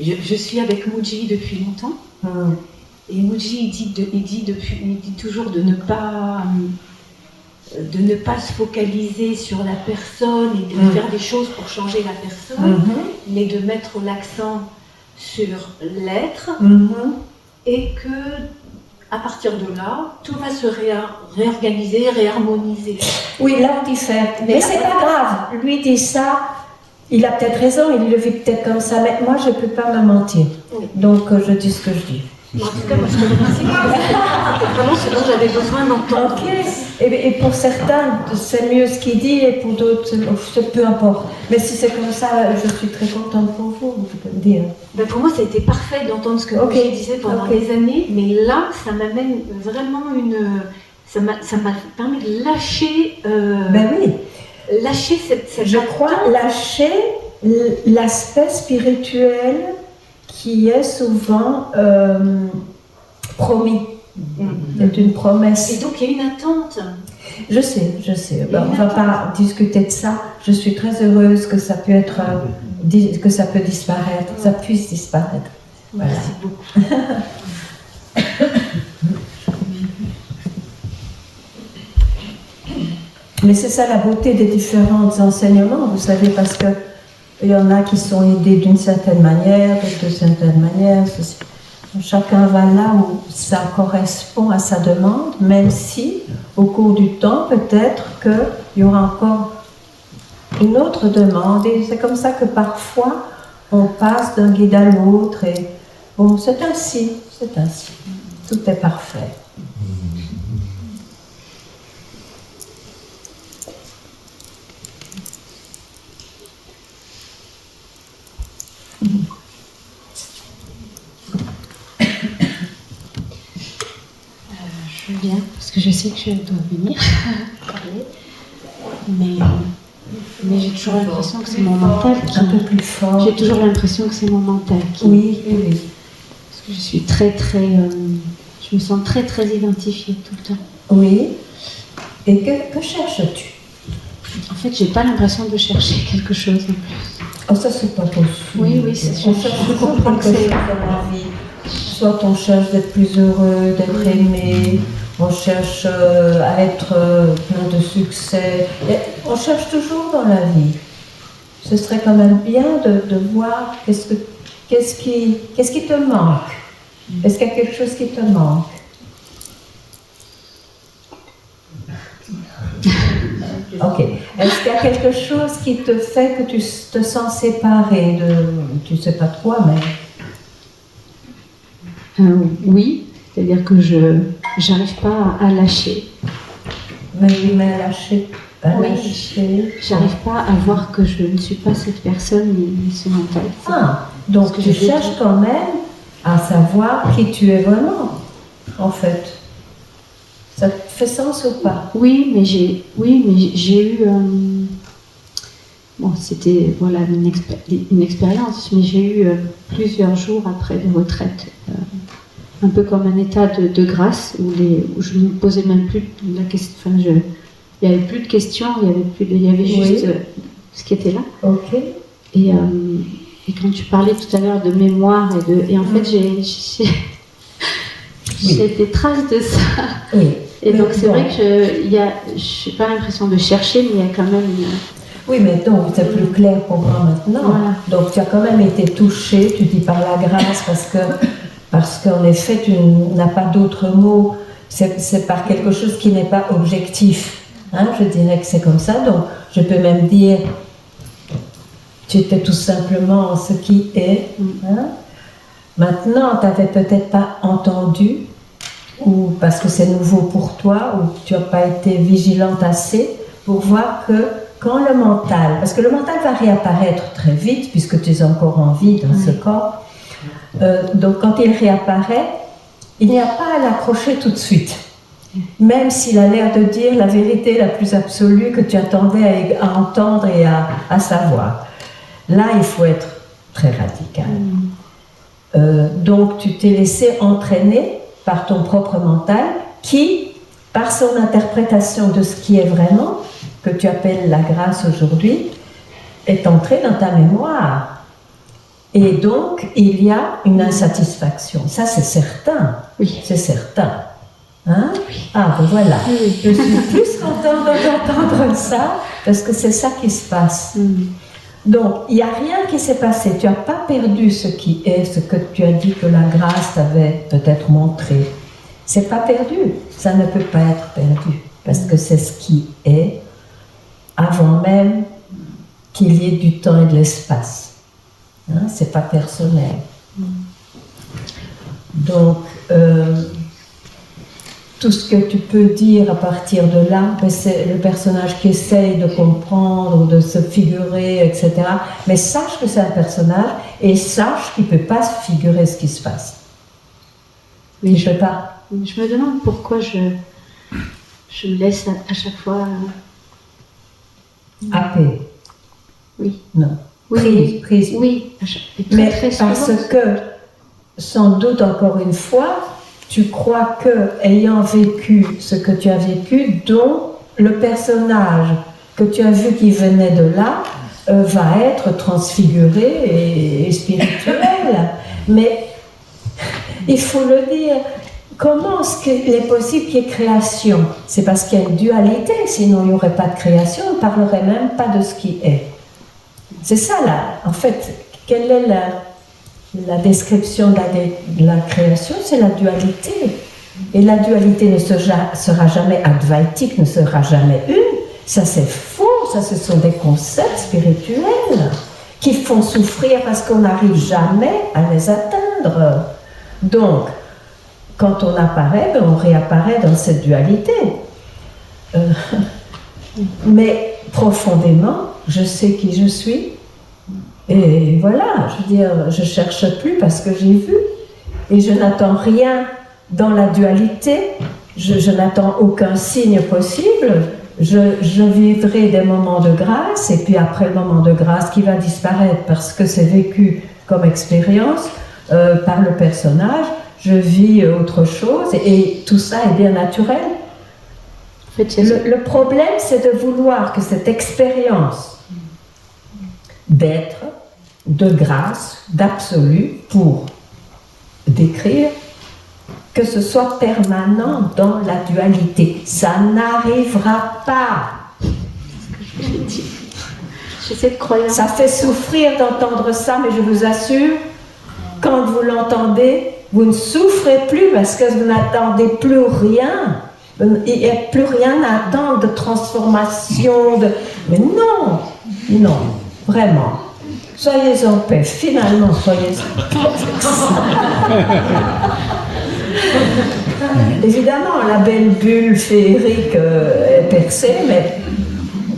Je suis avec Mooji depuis longtemps. Et Mooji, il dit toujours de ne pas se focaliser sur la personne et de faire des choses pour changer la personne, mais de mettre l'accent sur l'être et que à partir de là, tout va se réorganiser, réharmoniser. Oui, là on diffère, mais c'est pas grave. Lui dit ça, il a peut-être raison, il le vit peut-être comme ça, mais moi je peux pas me mentir. Oui. Donc je dis ce que je dis. En tout cas, moi je te remercie. C'était vraiment ce dont j'avais besoin d'entendre. Ok. Et pour certains, c'est mieux ce qu'il dit, et pour d'autres, peu importe. Mais si c'est comme ça, je suis très contente pour vous, je peux le dire. Ben pour moi, ça a été parfait d'entendre ce que vous disait pendant des années, mais là, ça m'amène vraiment ça m'a permis de lâcher. Ben oui. Lâcher cette je crois lâcher l'aspect spirituel qui est souvent promis. C'est une promesse. Et donc il y a une attente. Je sais. Ben, on ne va pas discuter de ça. Je suis très heureuse que ça puisse être que ça peut disparaître, ça puisse disparaître. Merci beaucoup. Mais c'est ça la beauté des différents enseignements, vous savez, parce que il y en a qui sont aidés d'une certaine manière, d'autres d'une certaine manière. Chacun va là où ça correspond à sa demande, même si, au cours du temps, peut-être qu'il y aura encore une autre demande. Et c'est comme ça que parfois, on passe d'un guide à l'autre. Et bon, c'est ainsi. Tout est parfait. Je viens parce que je sais que je dois venir parler, mais j'ai toujours l'impression que c'est mon mental qui... Un peu plus fort. J'ai toujours l'impression que c'est mon mental qui... Oui. Parce que je suis très... je me sens très identifiée tout le temps. Oui. Et que cherches-tu? En fait, j'ai pas l'impression de chercher quelque chose en plus. Oh, ça, c'est pas possible. Oui, c'est On cherche toujours quelque chose dans la vie. Soit on cherche d'être plus heureux, d'être aimé, on cherche à être plein de succès. Et on cherche toujours dans la vie. Ce serait quand même bien de voir qu'est-ce qui te manque. Est-ce qu'il y a quelque chose qui te manque? Ok. Est-ce qu'il y a quelque chose qui te fait que tu te sens séparé de... Tu ne sais pas toi-même? Oui, c'est-à-dire que j'arrive pas à lâcher. Mais lâcher. J'arrive pas à voir que je ne suis pas cette personne ni ce mental. Donc tu cherches quand même à savoir qui tu es vraiment, en fait. Ça te fait sens ou pas? Oui, mais j'ai eu... bon, c'était voilà, une expérience, mais j'ai eu plusieurs jours après de retraite, un peu comme un état de grâce, où je ne me posais même plus la question. Enfin, il n'y avait plus de questions, il y avait juste ce qui était là. Ok. Et quand tu parlais tout à l'heure de mémoire, et en fait, j'ai des traces de ça. Oui. Et donc c'est vrai que je n'ai pas l'impression de chercher, mais il y a quand même... Oui, mais donc c'est plus clair pour moi maintenant. Voilà. Donc tu as quand même été touché, tu dis par la grâce, parce qu'en effet tu n'as pas d'autre mot, c'est par quelque chose qui n'est pas objectif. Je dirais que c'est comme ça, donc je peux même dire tu étais tout simplement ce qui est. Maintenant, tu n'avais peut-être pas entendu, ou parce que c'est nouveau pour toi, ou tu n'as pas été vigilante assez pour voir que quand le mental, parce que le mental va réapparaître très vite, puisque tu es encore en vie dans ce corps, donc quand il réapparaît, il n'y a pas à l'accrocher tout de suite. Même s'il a l'air de dire la vérité la plus absolue que tu attendais à entendre et à savoir. Là, il faut être très radical. Donc, tu t'es laissé entraîner par ton propre mental qui, par son interprétation de ce qui est vraiment, que tu appelles la grâce aujourd'hui, est entré dans ta mémoire. Et donc, il y a une insatisfaction. Ça, c'est certain. Oui. C'est certain. Ah, ben voilà. Je suis plus contente d'entendre ça, parce que c'est ça qui se passe. Donc, il n'y a rien qui s'est passé. Tu n'as pas perdu ce qui est, ce que tu as dit que la grâce t'avait peut-être montré. C'est pas perdu. Ça ne peut pas être perdu. Parce que c'est ce qui est avant même qu'il y ait du temps et de l'espace. C'est pas personnel. Donc, tout ce que tu peux dire à partir de là, c'est le personnage qui essaye de comprendre ou de se figurer, etc. Mais sache que c'est un personnage et sache qu'il ne peut pas se figurer ce qui se passe. Mais je ne peux pas. Je me demande pourquoi je me laisse à chaque fois... Happer. Oui. Non. Oui. Prise. Oui. Mais parce que, sans doute encore une fois, tu crois que, ayant vécu ce que tu as vécu, dont le personnage que tu as vu qui venait de là, va être transfigurée et spirituelle. Mais il faut le dire, comment est-ce qu'il est possible qu'il y ait création? C'est parce qu'il y a une dualité, sinon il n'y aurait pas de création, on ne parlerait même pas de ce qui est. C'est ça là, en fait, quelle est la description de la création? C'est la dualité. Et la dualité ne sera jamais advaitique, ne sera jamais une. Ça c'est faux, ça ce sont des concepts spirituels qui font souffrir parce qu'on n'arrive jamais à les atteindre. Donc, quand on apparaît, on réapparaît dans cette dualité. Mais profondément, je sais qui je suis. Et voilà, je veux dire, je ne cherche plus parce que j'ai vu. Et je n'attends rien dans la dualité. Je n'attends aucun signe possible. Je vivrai des moments de grâce, et puis après le moment de grâce qui va disparaître parce que c'est vécu comme expérience par le personnage, je vis autre chose, et tout ça est bien naturel. En fait, le problème, c'est de vouloir que cette expérience d'être, de grâce, d'absolu, pour décrire, que ce soit permanent dans la dualité. Ça n'arrivera pas. J'ai cette croyance. Ça fait souffrir d'entendre ça, mais je vous assure, quand vous l'entendez, vous ne souffrez plus parce que vous n'attendez plus rien. Il n'y a plus rien à attendre de transformation. Mais non, non, vraiment. Soyez en paix, finalement, soyez en paix. Évidemment, la belle bulle féerique est percée, mais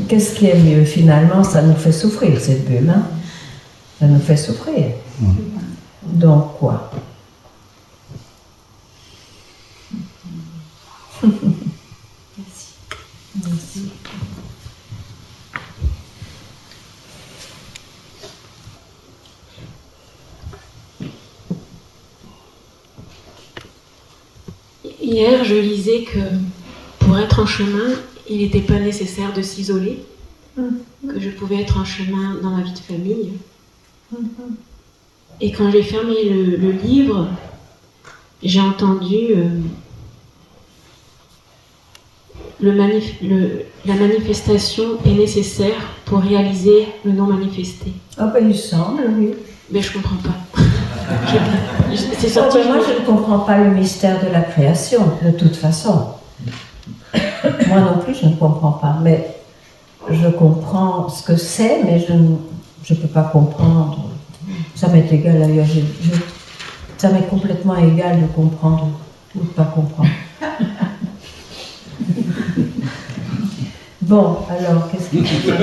qu'est-ce qui est mieux finalement? Ça nous fait souffrir, cette bulle. Hein? Ça nous fait souffrir. Donc quoi? Merci. Merci. Hier, je lisais que pour être en chemin, il n'était pas nécessaire de s'isoler, que je pouvais être en chemin dans ma vie de famille. Et quand j'ai fermé le livre, j'ai entendu la manifestation est nécessaire pour réaliser le non manifesté. Ah ben il semble, oui. Mais je comprends pas. C'est sorti, moi je ne comprends pas le mystère de la création, de toute façon. Moi non plus je ne comprends pas, mais je comprends ce que c'est, mais je ne peux pas comprendre. Ça m'est égal d'ailleurs, ça m'est complètement égal de comprendre ou de ne pas comprendre. Bon, alors, qu'est-ce que tu veux?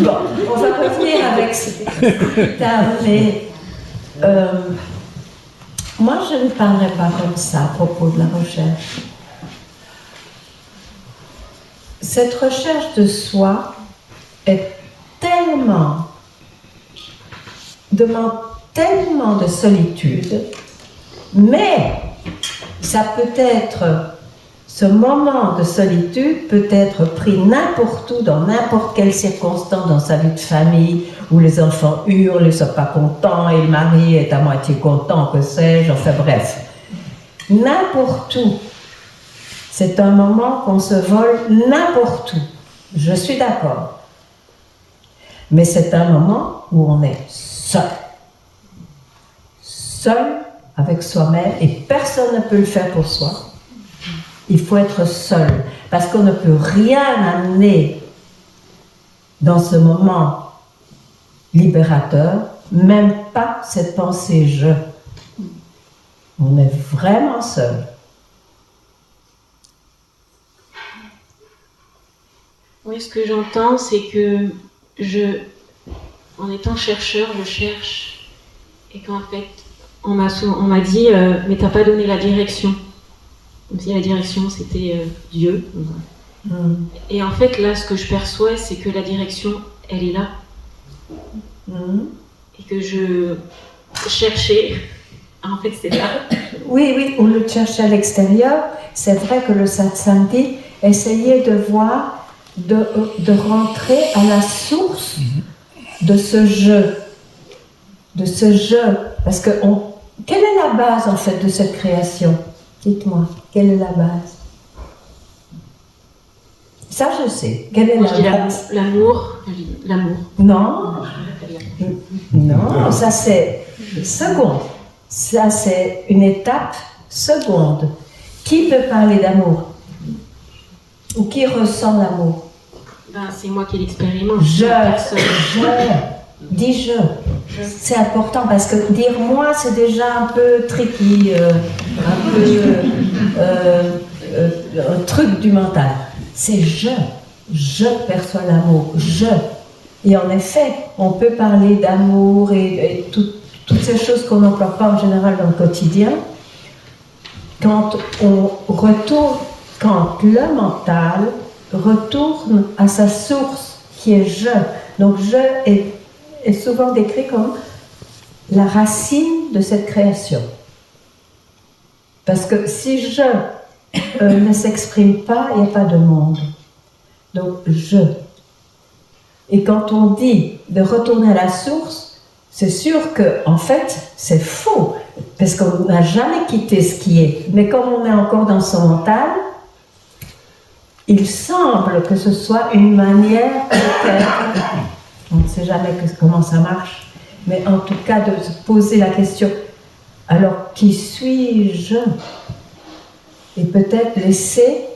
Bon, on va revenir avec ce terme, mais moi je ne parlerai pas comme ça à propos de la recherche. Cette recherche de soi demande tellement de solitude, mais ça peut être, ce moment de solitude peut être pris n'importe où, dans n'importe quelle circonstance dans sa vie de famille, où les enfants hurlent, ils ne sont pas contents, et le mari est à moitié content, que sais-je, enfin bref. N'importe où. C'est un moment qu'on se vole n'importe où. Je suis d'accord. Mais c'est un moment où on est seul. Seul avec soi-même, et personne ne peut le faire pour soi. Il faut être seul, parce qu'on ne peut rien amener dans ce moment libérateur, même pas cette pensée « je ». On est vraiment seul. Oui, ce que j'entends, c'est que en étant chercheur, je cherche, et qu'en fait, on m'a dit mais t'as pas donné la direction. Comme si la direction c'était Dieu. Et en fait là ce que je perçois c'est que la direction elle est là. Et que je cherchais, en fait c'est là. Oui, on le cherche à l'extérieur. C'est vrai que le satsang essayer de voir, de rentrer à la source de ce jeu. Parce que quelle est la base en fait de cette création? Dites-moi, quelle est la base? Ça, je sais. Quelle est la base? L'amour. Non, ça c'est second. Ça c'est une étape seconde. Qui peut parler d'amour? Ou qui ressent l'amour? C'est moi qui l'expérimente. Dis je. C'est important parce que dire moi c'est déjà un peu tricky, un peu un truc du mental. C'est je perçois l'amour, Et en effet, on peut parler d'amour et toutes ces choses qu'on n'emploie pas en général dans le quotidien. Quand le mental retourne à sa source qui est je. Donc je est souvent décrit comme la racine de cette création. Parce que si je ne s'exprime pas, il n'y a pas de monde. Donc je. Et quand on dit de retourner à la source, c'est sûr que en fait c'est faux, parce qu'on n'a jamais quitté ce qui est. Mais comme on est encore dans son mental, il semble que ce soit une manière peut-être, on ne sait jamais comment ça marche, mais en tout cas de se poser la question, alors qui suis-je? Et peut-être laisser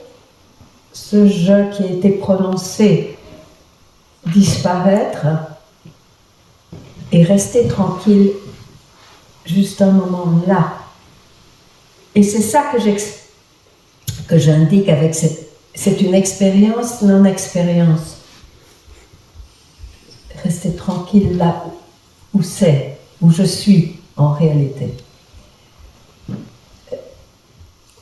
ce je qui a été prononcé disparaître et rester tranquille juste un moment là. Et c'est ça que j'indique avec c'est une expérience, non-expérience. Rester tranquille là où je suis en réalité.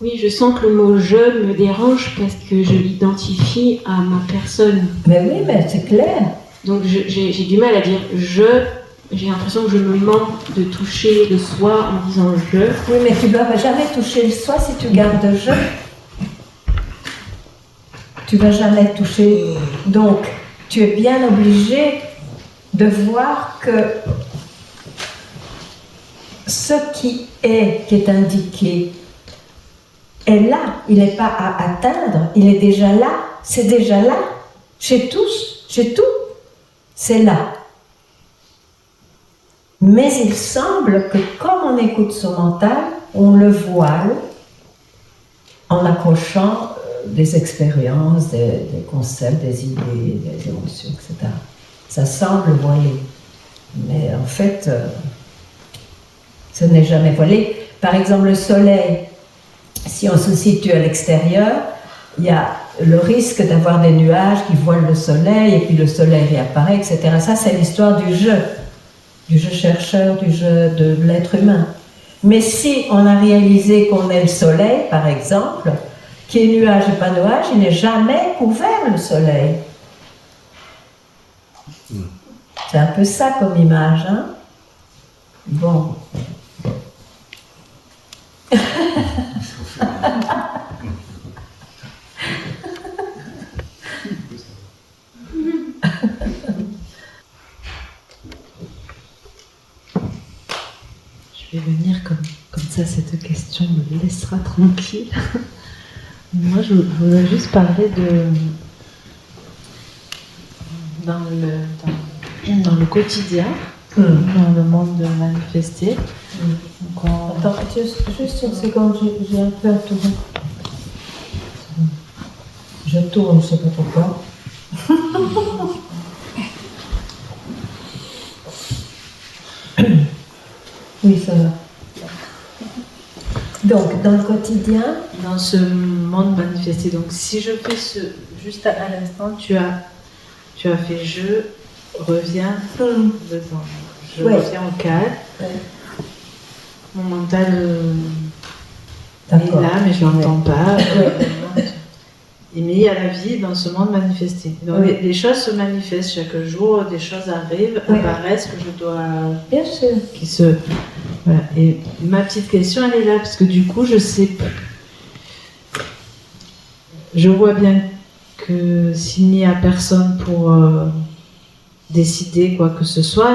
Oui, je sens que le mot « je » me dérange parce que je l'identifie à ma personne. Mais oui, mais c'est clair. Donc j'ai du mal à dire « je ». J'ai l'impression que je me manque de toucher le soi en disant « je ». Oui, mais tu ne vas jamais toucher le soi si tu gardes « je ». Tu ne vas jamais toucher. Donc, tu es bien obligé de voir que ce qui est indiqué, est là. Il n'est pas à atteindre, il est déjà là. C'est déjà là. Chez tous, chez tout, c'est là. Mais il semble que comme on écoute son mental, on le voile en accrochant des expériences, des concepts, des idées, des émotions, etc. Ça semble voilé. Mais en fait, ce n'est jamais voilé. Par exemple, le soleil, si on se situe à l'extérieur, il y a le risque d'avoir des nuages qui voilent le soleil, et puis le soleil réapparaît, etc. Ça, c'est l'histoire du jeu chercheur, du jeu de l'être humain. Mais si on a réalisé qu'on est le soleil, par exemple, qu'il y ait nuage et pas nuage, il n'est jamais couvert le soleil. C'est un peu ça comme image, hein? Bon. Je vais venir comme ça, cette question me laissera tranquille. Moi, je voudrais juste parler dans le quotidien, dans le monde de manifester. Attends, juste une seconde, j'ai un peu à tourner. Je tourne, je ne sais pas pourquoi. Oui, ça va. Donc, dans le quotidien, dans ce monde manifesté, donc si je fais juste à l'instant, tu as fait je reviens dedans. Je reviens au calme. Ouais. Mon mental est là, mais je l'entends pas. Mais il y a la vie dans ce monde manifesté. Donc les choses se manifestent chaque jour, des choses arrivent, apparaissent que je dois. Bien sûr. Voilà. Et ma petite question, elle est là, parce que du coup, je sais plus. je vois bien que s'il n'y a personne pour décider quoi que ce soit,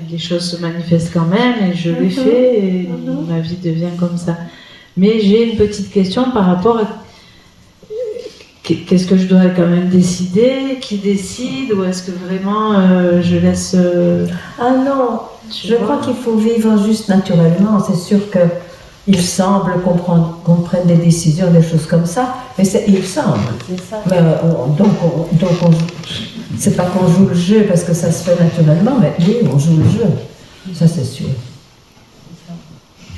les choses se manifestent quand même et je les fais et ma vie devient comme ça. Mais j'ai une petite question par rapport à qu'est-ce que je dois quand même décider, qui décide, ou est-ce que vraiment je laisse... Ah non, je crois qu'il faut vivre juste naturellement. C'est sûr qu'il semble qu'on prenne des décisions, des choses comme ça, mais il semble. C'est ça. Mais c'est pas qu'on joue le jeu parce que ça se fait naturellement, mais oui, on joue le jeu. Ça, c'est sûr.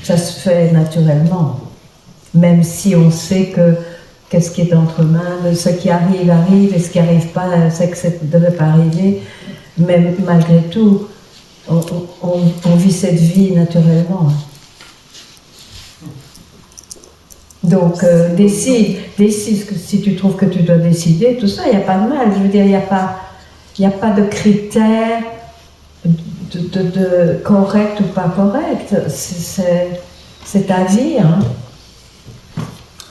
Ça se fait naturellement. Même si on sait que qu'est-ce qui est entre mains, ce qui arrive, arrive, et ce qui n'arrive pas, c'est que ça ne devait pas arriver. Mais malgré tout, on vit cette vie naturellement. Donc, décide si tu trouves que tu dois décider, tout ça, il n'y a pas de mal. Je veux dire, il n'y a pas de critères de correct ou pas correct. C'est ta vie. Hein.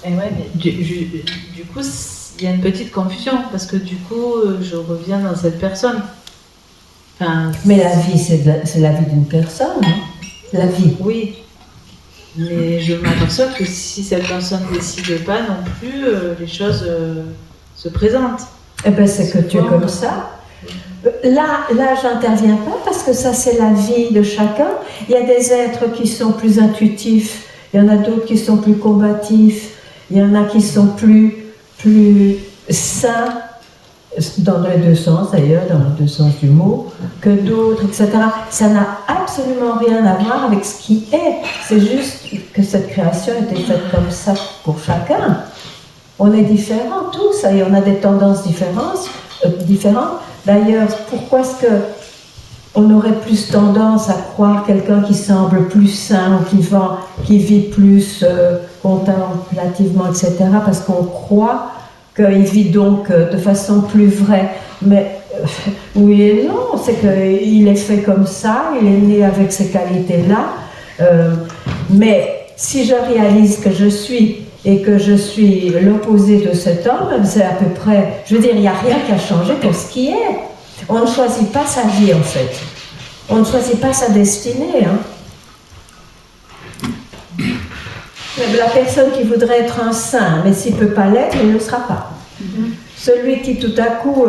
Et ouais, mais du coup, il y a une petite confusion, parce que du coup, je reviens dans cette personne. Enfin, mais la vie, c'est la vie d'une personne. Hein. La vie. Oui. Mais je m'aperçois que si cette personne ne décide pas non plus, les choses se présentent. Eh bien, c'est que tu es comme ça. Là, j'interviens pas parce que ça, c'est la vie de chacun. Il y a des êtres qui sont plus intuitifs, il y en a d'autres qui sont plus combatifs, il y en a qui sont plus sains, dans les deux sens d'ailleurs, dans les deux sens du mot, que d'autres, etc. Ça n'a absolument rien à voir avec ce qui est. C'est juste que cette création était faite comme ça pour chacun. On est différents tous et on a des tendances différentes. D'ailleurs, pourquoi est-ce qu'on aurait plus tendance à croire quelqu'un qui semble plus sain ou qui vit plus contemplativement, etc. Parce qu'on croit qu'il vit donc de façon plus vraie. Mais oui et non, c'est qu'il est fait comme ça, il est né avec ces qualités-là. Mais si je réalise que je suis et que je suis l'opposé de cet homme, c'est à peu près... Je veux dire, il n'y a rien qui a changé pour ce qui est. On ne choisit pas sa vie, en fait. On ne choisit pas sa destinée. Hein. La personne qui voudrait être un saint, mais s'il ne peut pas l'être, il ne le sera pas. Celui qui, tout à coup,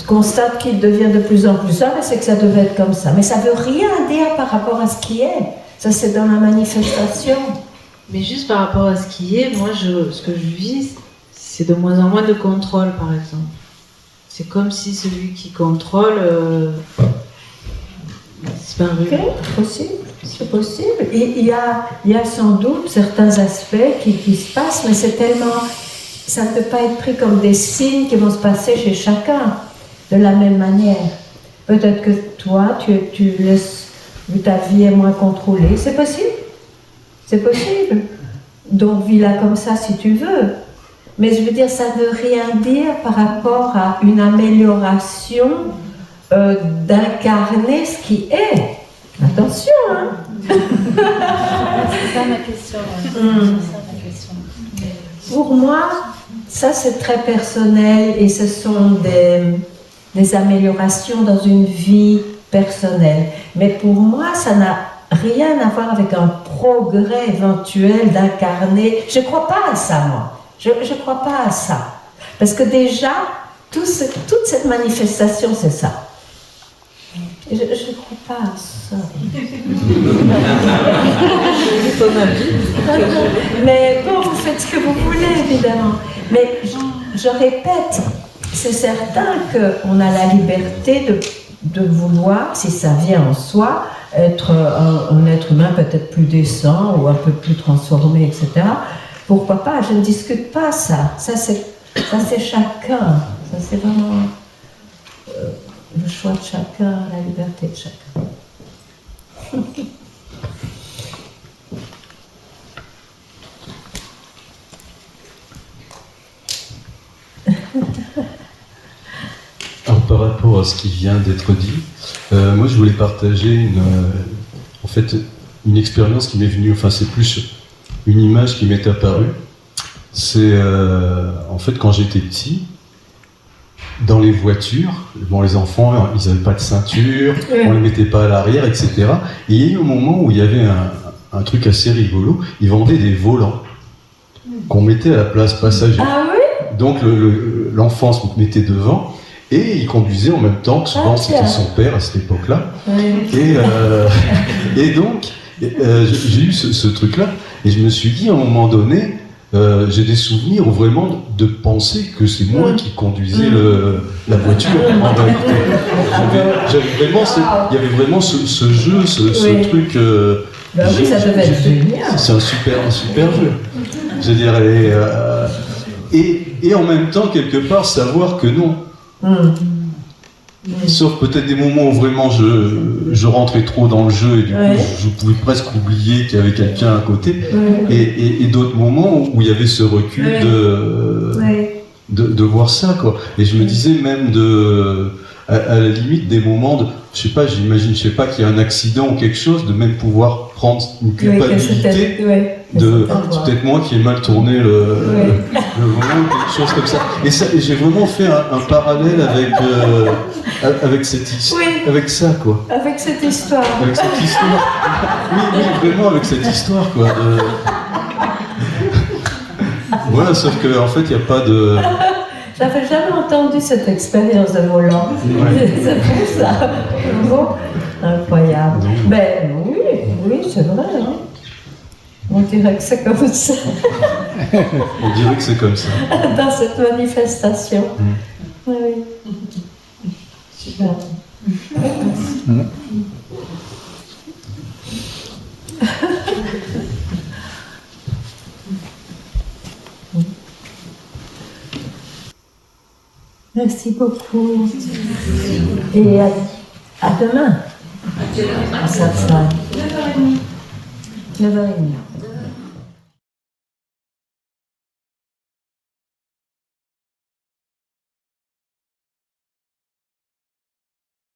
constate qu'il devient de plus en plus saint, c'est que ça devait être comme ça. Mais ça ne veut rien dire par rapport à ce qui est. Ça, c'est dans la manifestation. Mais juste par rapport à ce qui est, moi, ce que je vis, c'est de moins en moins de contrôle, par exemple. C'est comme si celui qui contrôle disparu. Ok, c'est possible. Il y a sans doute certains aspects qui se passent, mais c'est tellement... Ça ne peut pas être pris comme des signes qui vont se passer chez chacun de la même manière. Peut-être que toi, tu laisses... ta vie est moins contrôlée. C'est possible. C'est possible. Donc, vis-la comme ça si tu veux. Mais je veux dire, ça ne veut rien dire par rapport à une amélioration d'incarner ce qui est. Attention, hein. C'est ça ma question. Pour moi, ça c'est très personnel et ce sont des améliorations dans une vie personnelle. Mais pour moi, ça n'a rien à voir avec un progrès éventuel d'incarner. Je ne crois pas à ça, moi. Je ne crois pas à ça. Parce que déjà, toute cette manifestation, c'est ça. Je ne crois pas à ça. Mais bon, vous faites ce que vous voulez, évidemment. Mais je répète, c'est certain qu'on a la liberté de vouloir, si ça vient en soi, être un être humain peut-être plus décent ou un peu plus transformé, etc. Pourquoi pas? Je ne discute pas ça. Ça c'est chacun. Ça c'est vraiment le choix de chacun, la liberté de chacun. Alors, par rapport à ce qui vient d'être dit, moi je voulais partager une expérience qui m'est venue, enfin c'est plus une image qui m'est apparue. c'est en fait quand j'étais petit, dans les voitures, bon, les enfants, ils n'avaient pas de ceinture, on les mettait pas à l'arrière, etc. Et il y a eu un moment où il y avait un truc assez rigolo, ils vendaient des volants qu'on mettait à la place passager. Ah oui? Donc l'enfant se mettait devant et il conduisait en même temps que souvent c'était son père à cette époque-là. Et donc j'ai eu ce truc-là et je me suis dit à un moment donné, j'ai des souvenirs où vraiment de penser que c'est moi qui conduisais la voiture en réalité. Il y avait vraiment ce jeu, ce truc. Oui, ça devait être génial. C'est un super jeu. Je dirais. Et en même temps, quelque part, savoir que non. Sauf peut-être des moments où vraiment je rentrais trop dans le jeu et du coup je pouvais presque oublier qu'il y avait quelqu'un à côté. Et d'autres moments où il y avait ce recul de voir ça, quoi. Et je me disais même à la limite des moments de, je sais pas, j'imagine, je sais pas, qu'il y a un accident ou quelque chose, de même pouvoir prendre une culpabilité de c'est peut-être moi qui ai mal tourné le volant, quelque chose comme ça. Et j'ai vraiment fait un parallèle avec cette histoire, avec ça, quoi. Avec cette histoire. Avec cette histoire. Oui, vraiment avec cette histoire, quoi. Voilà, sauf qu'en fait, il n'y a pas de... J'avais jamais entendu cette expérience de volant. C'est pour ça. Bon, incroyable. Ben oui, c'est vrai. Hein. On dirait que c'est comme ça. On dirait que c'est comme ça. Dans cette manifestation. Oui. Super. Merci beaucoup. Et à demain. À 9h30. 9h30.